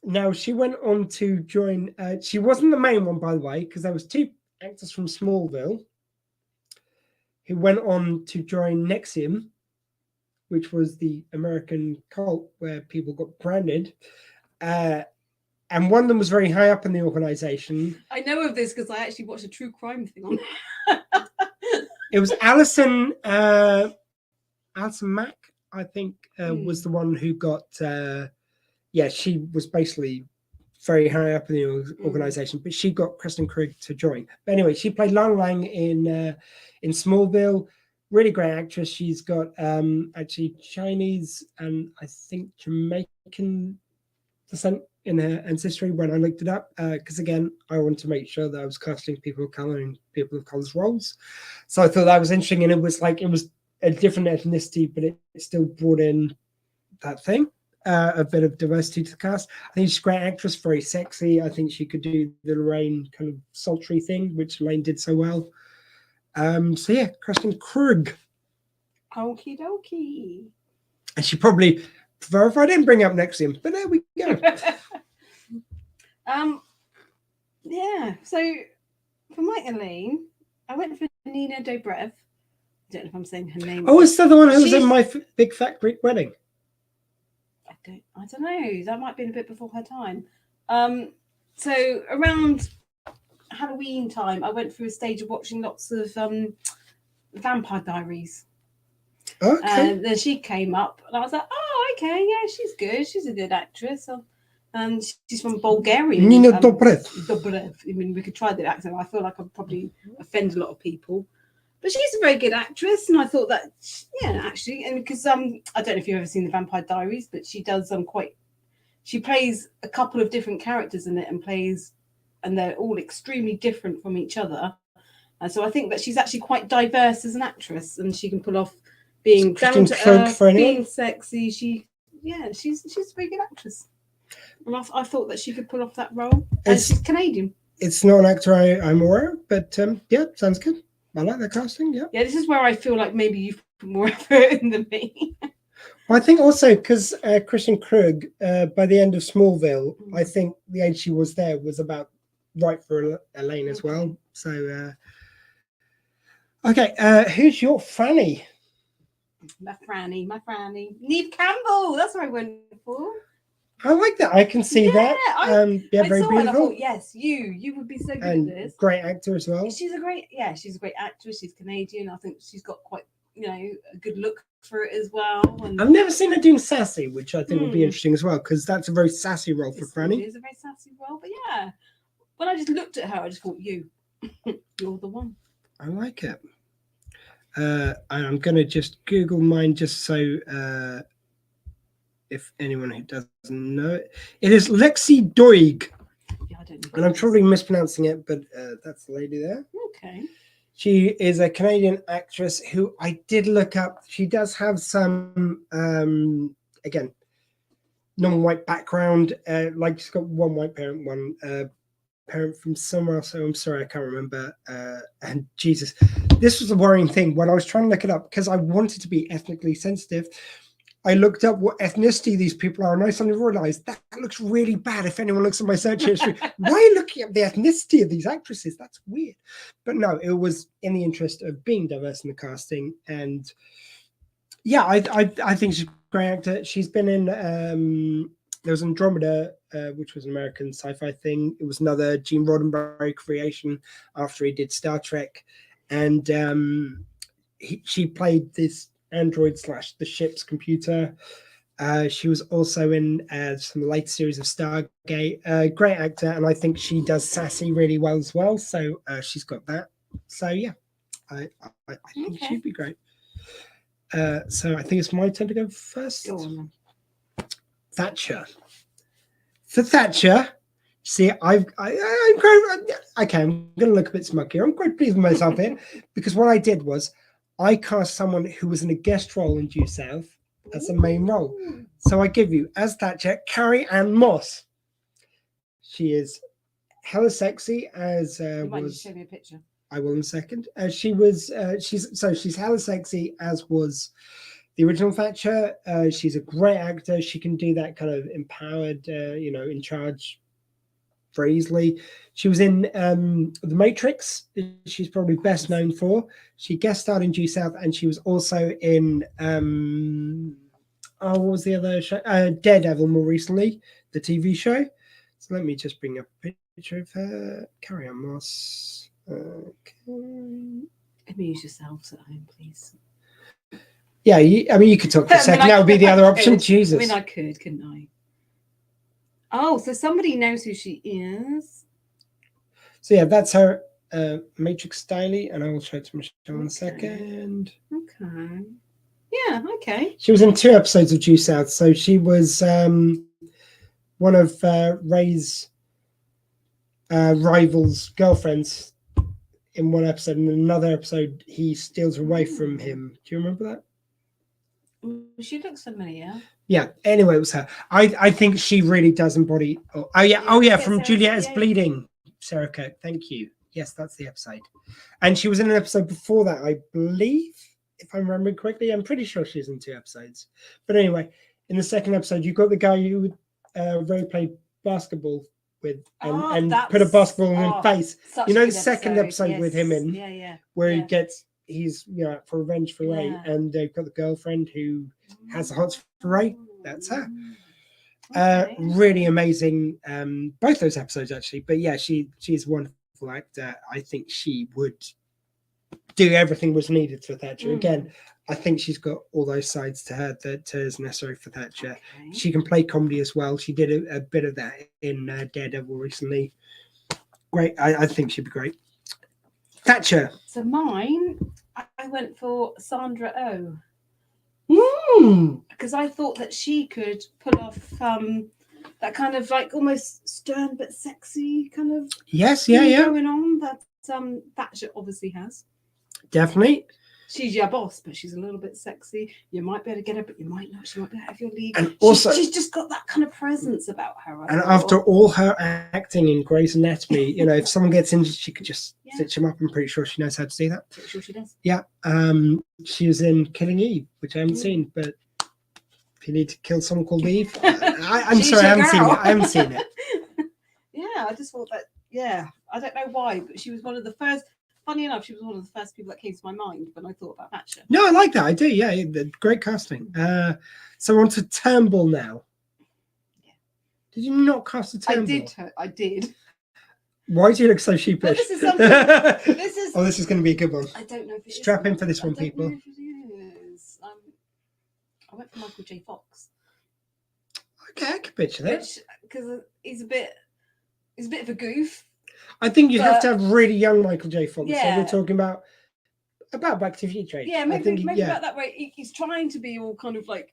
Now she went on to join. She wasn't the main one, by the way, because there was two actors from Smallville who went on to join Nexium, which was the American cult where people got branded. And one of them was very high up in the organization. I know of this because I actually watched a true crime thing on. It was Alison Mack, I think, was the one who got. She was basically very high up in the organization, but she got Kristen Krieg to join. But anyway, she played Lana Lang in Smallville. Really great actress. She's got actually Chinese and I think Jamaican descent in her ancestry when I looked it up, because again, I wanted to make sure that I was casting people of color and people of color's roles. So I thought that was interesting, and it was a different ethnicity, but it still brought in that thing, a bit of diversity to the cast. I think she's a great actress, very sexy. I think she could do the Lorraine kind of sultry thing, which Lorraine did so well. So yeah, Kristen Krieg. Okie dokie. And she probably prefer if I didn't bring up Nexium, but there we go. Yeah. So for my Elaine, I went for Nina Dobrev. I don't know if I'm saying her name. Oh, is that the one who was in My Big Fat Greek Wedding? I don't know. That might have been a bit before her time. So around Halloween time, I went through a stage of watching lots of Vampire Diaries. Okay. And then she came up, and I was like, "Oh, okay, yeah, she's good. She's a good actress." And she's from Bulgaria. Nina Dobrev. Dobrev. I mean, we could try the accent. I feel like I'd probably offend a lot of people, but she's a very good actress. And I thought that, yeah, actually, and because I don't know if you've ever seen the Vampire Diaries, but she does she plays a couple of different characters in it, and they're all extremely different from each other. And so I think that she's actually quite diverse as an actress, and she can pull off being down to earth, being sexy. She's a very good actress. And I thought that she could pull off that role. And she's Canadian. It's not an actor I'm aware of, but yeah, sounds good. I like that casting, yeah. Yeah, this is where I feel like maybe you've put more effort in than me. Well, I think also because Kristen Krieg, by the end of Smallville, I think the age she was there was about right for Elaine as well. So, okay, who's your Franny? My Franny. Neve Campbell. That's what I went for. I like that. I can see that. I very saw her beautiful. and I thought, yes, you would be so good And at this. great actor as well. She's a great actress. She's Canadian. I think she's got quite, a good look for it as well. And I've never seen her doing sassy, which I think would be interesting as well, because that's a very sassy role for Franny. It is a very sassy role, but yeah. When I just looked at her, I just thought, you're the one. I like it. I'm going to just Google mine just so if anyone who doesn't know it. It is Lexi Doig. Yeah, I don't know. And I'm probably mispronouncing it, but that's the lady there. Okay. She is a Canadian actress who I did look up. She does have some, again, non-white background. Like she's got one white parent, one parent from somewhere else. So I'm sorry, I can't remember. And Jesus, this was a worrying thing when I was trying to look it up because I wanted to be ethnically sensitive. I looked up what ethnicity these people are, and I suddenly realized that looks really bad if anyone looks at my search history. Why are you looking at the ethnicity of these actresses? That's weird. But no, it was in the interest of being diverse in the casting. And yeah, I think she's a great actor. She's been in, there was Andromeda, which was an American sci-fi thing. It was another Gene Roddenberry creation after he did Star Trek. And she played this android / the ship's computer. She was also in some late series of Stargate. Great actor, and I think she does sassy really well as well. So she's got that. So yeah, I think Okay. she'd be great. So I think it's my turn to go first. Go on then. Thatcher. For Thatcher, see, I'm quite okay. I'm going to look a bit smug here. I'm quite pleased with myself here because what I did was I cast someone who was in a guest role in Due South as a main role. So I give you as Thatcher, Carrie Ann Moss. She is hella sexy as You might need to was. show me a picture. I will in a second. She's hella sexy as was the original Thatcher. She's a great actor. She can do that kind of empowered, in charge very easily. She was in The Matrix. She's probably best known for. She guest starred in Due South, and she was also in what was the other show? Daredevil more recently, the TV show. So let me just bring up a picture of her. Carrie Ann Moss. Okay. Amuse yourselves at home, please. Yeah, you could talk for a second. That would be the other option. Jesus. I mean, I could, couldn't I? Oh, so somebody knows who she is. So yeah, that's her Matrix styly, and I will show it to Michelle in a second. Okay. Yeah, okay. She was in 2 episodes of Due South, so she was one of Ray's rival's girlfriends in one episode. In another episode, he steals her away from him. Do you remember that? She looks familiar. Yeah. Anyway, it was her. I think she really does embody. Oh yeah. From Juliet is Bleeding. Sarah Kirk. Thank you. Yes, that's the episode. And she was in an episode before that, I believe, if I'm remembering correctly. I'm pretty sure she's in 2 episodes. But anyway, in the second episode, you got the guy who Ray played basketball with and put a basketball in his face. You know, the second episode with him in, where he's for revenge for Ray, and they've got the girlfriend who has the hots for Ray. That's her. Okay. Really amazing. Both those episodes actually, but yeah, she's a wonderful actor. I think she would do everything was needed for Thatcher. Again, I think she's got all those sides to her that is necessary for Thatcher. Okay. She can play comedy as well. She did a bit of that in Daredevil recently. Great. I think she'd be great. Thatcher. So mine, I went for Sandra Oh. Because I thought that she could pull off that kind of like almost stern but sexy kind of going on that Thatcher obviously has. Definitely. She's your boss, but she's a little bit sexy. You might be able to get her, but you might not. She might be out of your league. And also, she's just got that kind of presence about her. After all her acting in Grey's Anatomy, if someone gets injured, she could just stitch him up. I'm pretty sure she knows how to do that. Pretty sure she does. Yeah. She was in Killing Eve, which I haven't seen, but if you need to kill someone called Eve, I'm sorry, I haven't seen it. Yeah, I just thought that. Yeah, I don't know why, but she was one of the first. Funny enough, she was one of the first people that came to my mind when I thought about Thatcher. No, I like that. I do. Yeah, great casting. So on to Turnbull now. Yeah. Did you not cast a Turnbull? I did. Why do you look so sheepish? Well, this is something. This is going to be a good one. I don't know if it Strap in for this one, people. I don't know if it is. I went for Michael J. Fox. Okay, I can picture that. Because he's a bit of a goof. I think you'd have to have really young Michael J. Fox. Yeah. So we're talking about Back to the Future. Yeah, maybe about that way. He's trying to be all kind of like,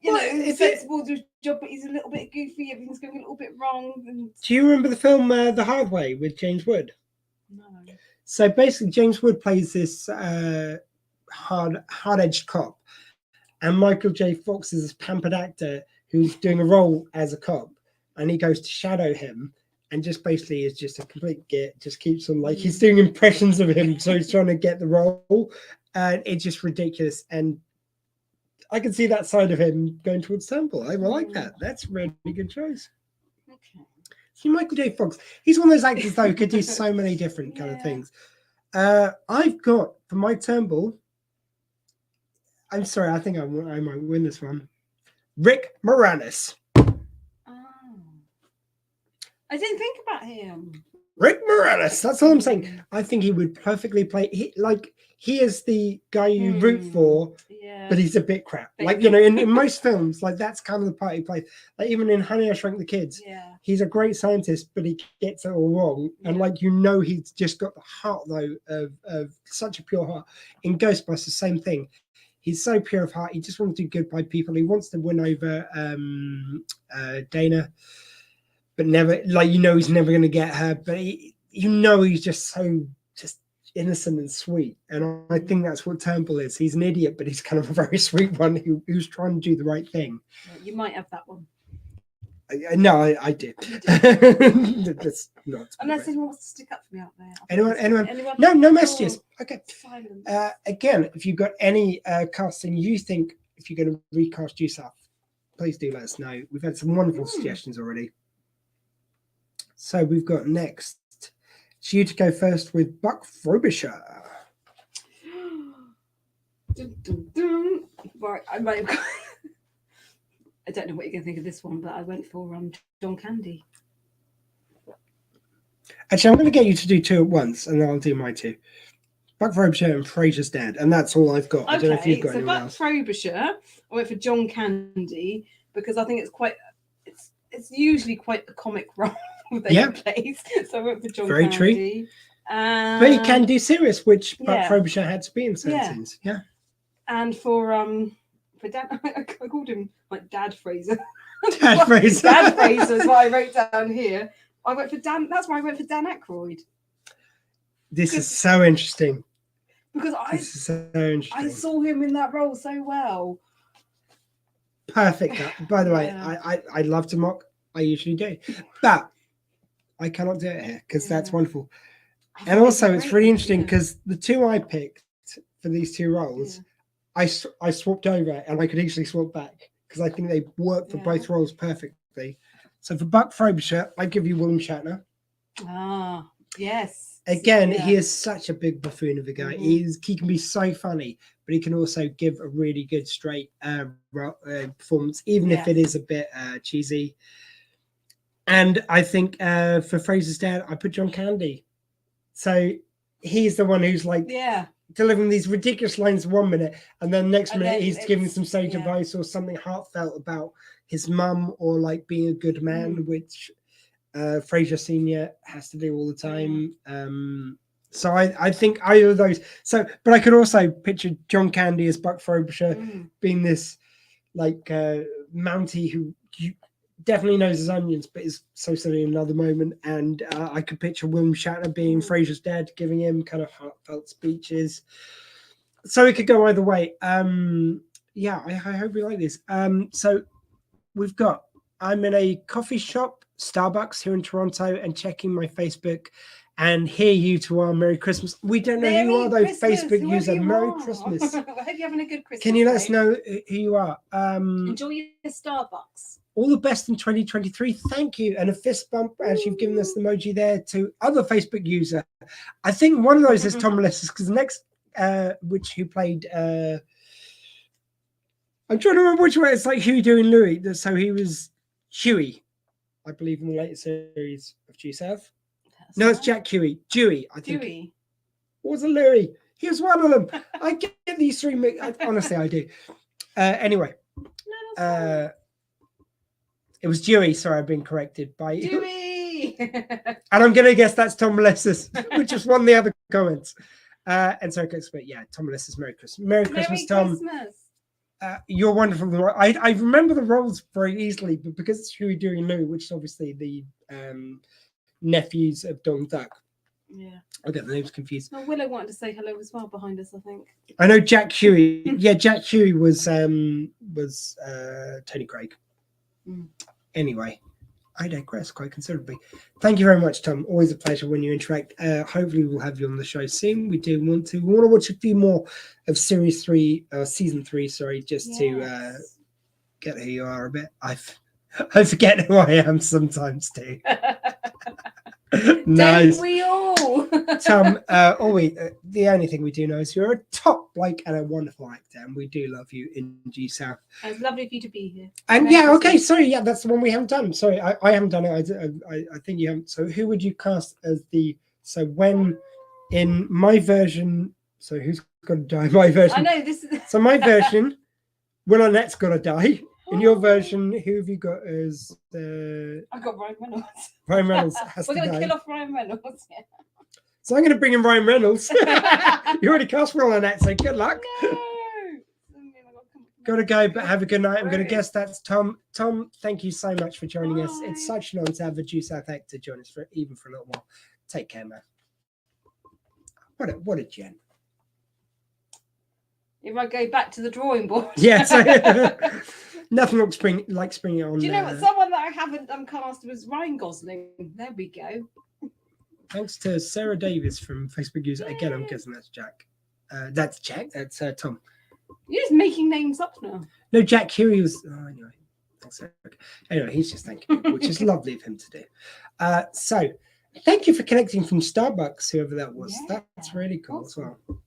sensible to his job, but he's a little bit goofy. Everything's going a little bit wrong. And... Do you remember the film The Hard Way with James Wood? No. So basically, James Wood plays this hard-edged cop, and Michael J. Fox is this pampered actor who's doing a role as a cop, and he goes to shadow him. And just basically is just a complete git, just keeps on like he's doing impressions of him, so he's trying to get the role, and it's just ridiculous. And I can see that side of him going towards Turnbull. I like that. That's a really good choice. Okay. See, Michael J. Fox, he's one of those actors though who could do so many different kind of things. I've got for my Turnbull. I'm sorry, I think I might win this one. Rick Moranis. I didn't think about him. Rick Moranis. That's all I'm saying. I think he would perfectly play. He is the guy you root for, Yeah. but he's a bit crap. Like, you know, in most films, like that's kind of the part he plays. Like even in Honey, I Shrunk the Kids, he's a great scientist, but he gets it all wrong. And like, you know, he's just got the heart though of such a pure heart. In Ghostbusters, same thing. He's so pure of heart. He just wants to do good by people. He wants to win over Dana, but never, like, you know, he's never going to get her. But you know, he's just so just innocent and sweet. And I think that's what Turnbull is. He's an idiot, but he's kind of a very sweet one who's trying to do the right thing. You might have that one. No, I did. That's not. Unless anyone wants to stick up for me out there. Anyone? No messages. Okay. Silence. Again, if you've got any casting you think, if you're going to recast yourself, please do let us know. We've had some wonderful suggestions already. So we've got next. It's you to go first with Buck Frobisher. Right, I don't know what you're going to think of this one, but I went for John Candy. Actually, I'm going to get you to do two at once, and then I'll do my two. Buck Frobisher and Fraser's Dad, and that's all I've got. I don't know if you've got anyone else. Buck Frobisher, I went for John Candy because I think it's usually quite a comic role that he plays. So I went for John Candy. Very true. But he can do serious, which Buck Frobisher had to be in certain scenes. Yeah. And for Dan, I called him like Dad Fraser. Dad Fraser. Dad Fraser is what I wrote down here. I went for Dan. That's why I went for Dan Aykroyd. This is so interesting. Because I saw him in that role so well. Perfect. By the way, I love to mock. I usually do, but I cannot do it here because that's wonderful. And also, it's really interesting because the two I picked for these two roles, I swapped over and I could easily swap back because I think they work for both roles perfectly. So for Buck Frobisher, I give you William Shatner. Ah, yes. Again, he is such a big buffoon of a guy. He can be so funny, but he can also give a really good straight performance, even if it is a bit cheesy. And I think for Fraser's Dad, I put John Candy. So he's the one who's like delivering these ridiculous lines 1 minute, and then next minute he's giving some sage advice or something heartfelt about his mum or like being a good man, which Fraser Senior has to do all the time. So I think either of those. So, but I could also picture John Candy as Buck Frobisher being this like Mountie who definitely knows his onions, but is so silly in another moment. And I could picture William Shatner being Fraser's dad, giving him kind of heartfelt speeches. So it could go either way. Yeah, I hope you like this. So we've got, I'm in a coffee shop, Starbucks here in Toronto, and checking my Facebook. And here you two are. Merry Christmas. We don't know who you are, though. Facebook user. Merry Christmas. I hope you're having a good Christmas. Can you let us know who you are? Enjoy your Starbucks. All the best in 2023. Thank you. And a fist bump as you've given us the emoji there to other Facebook user. I think one of those is Tom Melissa's, because the next, who played, I'm trying to remember which one. It's like Huey doing Louie. So he was Huey, I believe, in the latest series of Due South. No, it's Jack Huey. Dewey, I think. Dewey. What was a Louie? He was one of them. I get these three. Honestly, I do. Anyway. It was Dewey. Sorry, I've been corrected by you. Dewey! And I'm going to guess that's Tom Melissa's, which is one of the other comments. And so, but yeah, Tom Melissa's Merry Christmas. Merry Christmas, Tom. You're wonderful. I remember the roles very easily, but because it's Huey, Dewey, and Lou, which is obviously the nephews of Donald Duck. Yeah. I get the names confused. Oh, Willow wanted to say hello as well behind us, I think. I know Jack Huey. Yeah, Jack Huey was Tony Craig. Anyway, I digress quite considerably. Thank you very much, Tom. Always a pleasure when you interact. Hopefully we'll have you on the show soon. We want to watch a few more of season 3, sorry, just to get who you are a bit. I forget who I am sometimes too. Nice. Don't we all? Tom, the only thing we do know is you're a top bloke and a wonderful actor, and we do love you in G South. It's lovely of you to be here. And Merry yeah, okay, Christmas. sorry, yeah, that's the one we haven't done. Sorry, I haven't done it. I think you haven't. So who would you cast as the? So when in my version, so who's gonna die? My version. I know this is. So my version, Will Arnett's gonna die. In your version, who have you got as I got Ryan Reynolds. Ryan Reynolds has We're to going to die. kill off Ryan Reynolds. Yeah. So I'm going to bring in Ryan Reynolds. You already cast Will Arnett, so good luck. No. Gotta go, but have a good night. I'm going to guess that's Tom. Tom, thank you so much for joining us. Bye. It's such an honor to have a Due South actor join us for a little while. Take care, man. What a gent. If I go back to the drawing board. Yes. Nothing like springing on. Do you know what? Someone that I haven't cast was Ryan Gosling. There we go. Thanks to Sarah Davis from Facebook user. Again, I'm guessing that's Jack. That's Jack. That's Tom. You're just making names up now. No, Jack Huey was. Oh, anyway. Thanks, Eric. Anyway, he's just thanking me, which is lovely of him to do. So, thank you for connecting from Starbucks, whoever that was. Yeah. That's really cool Awesome. as well.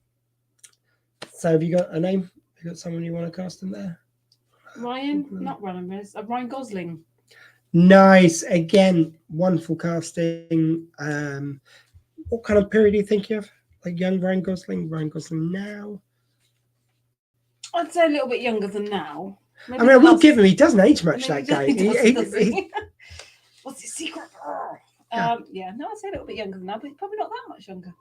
So, have you got a name? Have you got someone you want to cast in there? Ryan, not Ryan Reynolds, Ryan Gosling. Nice. Again, wonderful casting. What kind of period do you think you have? Like young Ryan Gosling now? I'd say a little bit younger than now. Maybe I mean, I the will last- give him. He doesn't age much, maybe that guy. does He- he? What's his secret? Yeah, no, I'd say a little bit younger than that, but probably not that much younger.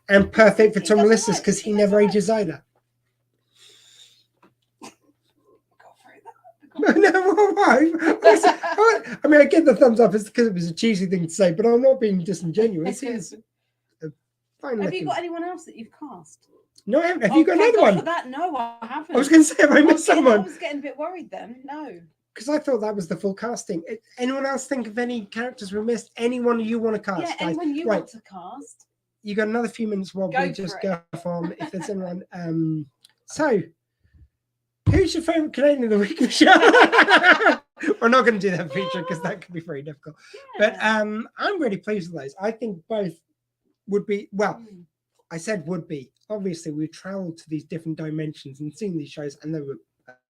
and perfect for He Tom does Willis alright. because he He never does ages either. Go for it. No, why? I mean, I get the thumbs up because it was a cheesy thing to say, but I'm not being disingenuous. He's a fine Have you looking. got anyone else that you've cast? No, I haven't. Have you got thank another God one? For that? No, I haven't. I was going to say, have I I missed was getting- I someone? was getting a bit worried then. No. Because I thought that was the full casting. Anyone else think of any characters we missed? Anyone you want to cast? Yeah, guys? anyone you Right. want to cast? You got another few minutes while Go we for just it. go off on if there's anyone. So, who's your favourite Canadian of the week, Michelle? We're not going to do that feature because that could be very difficult. But Yeah. I'm really pleased with those. I think both would be, well, I said would be. Obviously, we've traveled to these different dimensions and seen these shows, and they were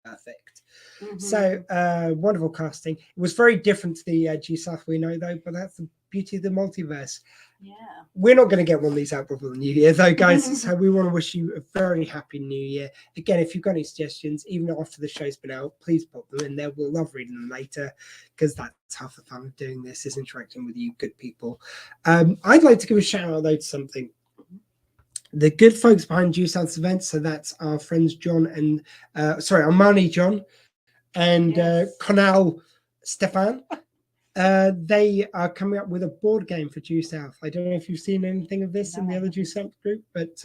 perfect. Mhm. So, wonderful casting. It was very different to the G South we know, though, but that's the beauty of the multiverse. Yeah. We're not going to get one of these out before the new year, though, guys. So we want to wish you a very happy new year. Again, if you've got any suggestions, even after the show's been out, please pop them in there. We'll love reading them later because that's half the fun of doing this, is interacting with you good people. I'd like to give a shout out, though, to something. The good folks behind Due South's events, so that's our friends John and, Armani John and Yes. Conal Stefan. They are coming up with a board game for Due South. I don't know if you've seen anything of this in the other Due South group, but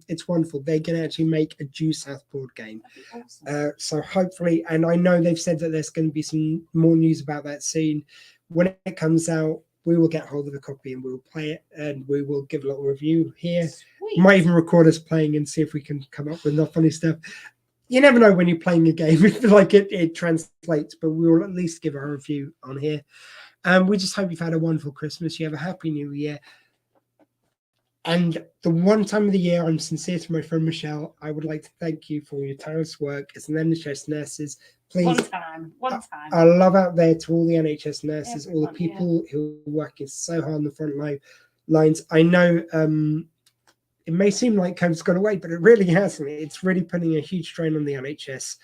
it's wonderful. They're going to actually make a Due South board game. That'd be awesome. So hopefully, and I know they've said that there's going to be some more news about that soon. When it comes out, we will get hold of a copy and we'll play it and we will give a little review here. Sweet. Might even record us playing and see if we can come up with enough funny stuff. You never know when you're playing a game, if like it translates, but we will at least give our review on here. We just hope you've had a wonderful Christmas. You have a happy new year. And the one time of the year I'm sincere to my friend Michelle, I would like to thank you for your tireless work as an NHS nurses. Please, One time. I love out there to all the NHS nurses, all the Everyone, people who are working so hard on the front lines. I know it may seem like COVID's gone away, but it really hasn't. It's really putting a huge strain on the NHS,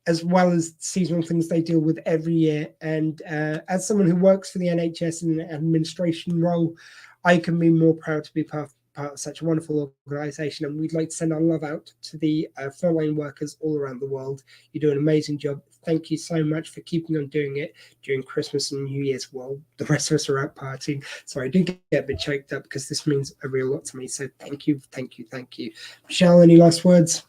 as well as seasonal things they deal with every year. And as someone who works for the NHS in an administration role, I can be more proud to be part of such a wonderful organisation. And we'd like to send our love out to the frontline workers all around the world. You do an amazing job. Thank you so much for keeping on doing it during Christmas and New Year's while the rest of us are out partying. So I do get a bit choked up because this means a real lot to me. So thank you. Michelle, any last words?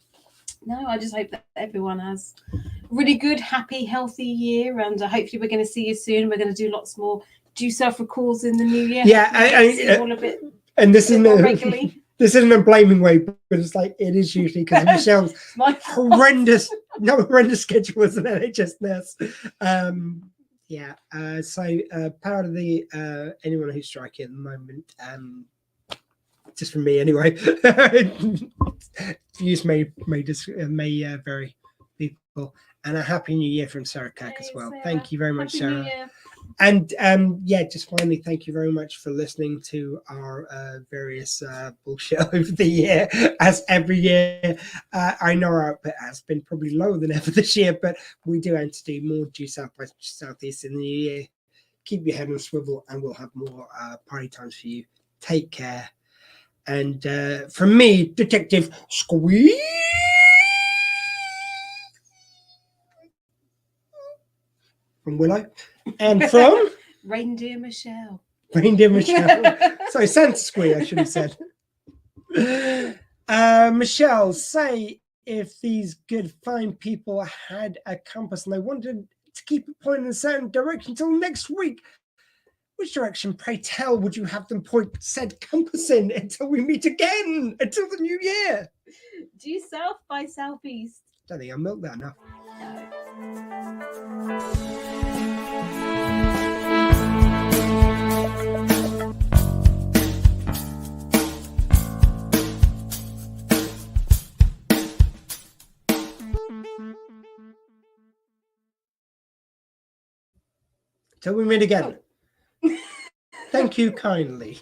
No, I just hope that everyone has a really good, happy, healthy year. And hopefully we're going to see you soon. We're going to do lots more Due South records in the new year. Yeah, See you all a bit and this isn't more a, regularly. this isn't a blaming way, but it's like it is usually because Michelle's My horrendous schedule as an NHS nurse. Yeah. So part of the anyone who's striking at the moment, just from me anyway. Views may vary, people. And a happy new year from Sarah Kirk as well. Sarah. Thank you very much, Happy New Sarah. Year. And just finally, thank you very much for listening to our various bullshit over the year. As every year, I know our output has been probably lower than ever this year, but we do aim to do more due south by southeast in the new year. Keep your head on a swivel, and we'll have more party times for you. Take care. And from me, Detective Squeeze. From Willow. And from Reindeer Michelle. Sorry, Santa Squee, I should have said. Michelle, say if these good, fine people had a compass and they wanted to keep it pointing in a certain direction until next week, which direction, pray tell, would you have them point said compass in until we meet again, until the new year? Due south by southeast. Don't think I milked that enough. Till we meet again. Thank you kindly.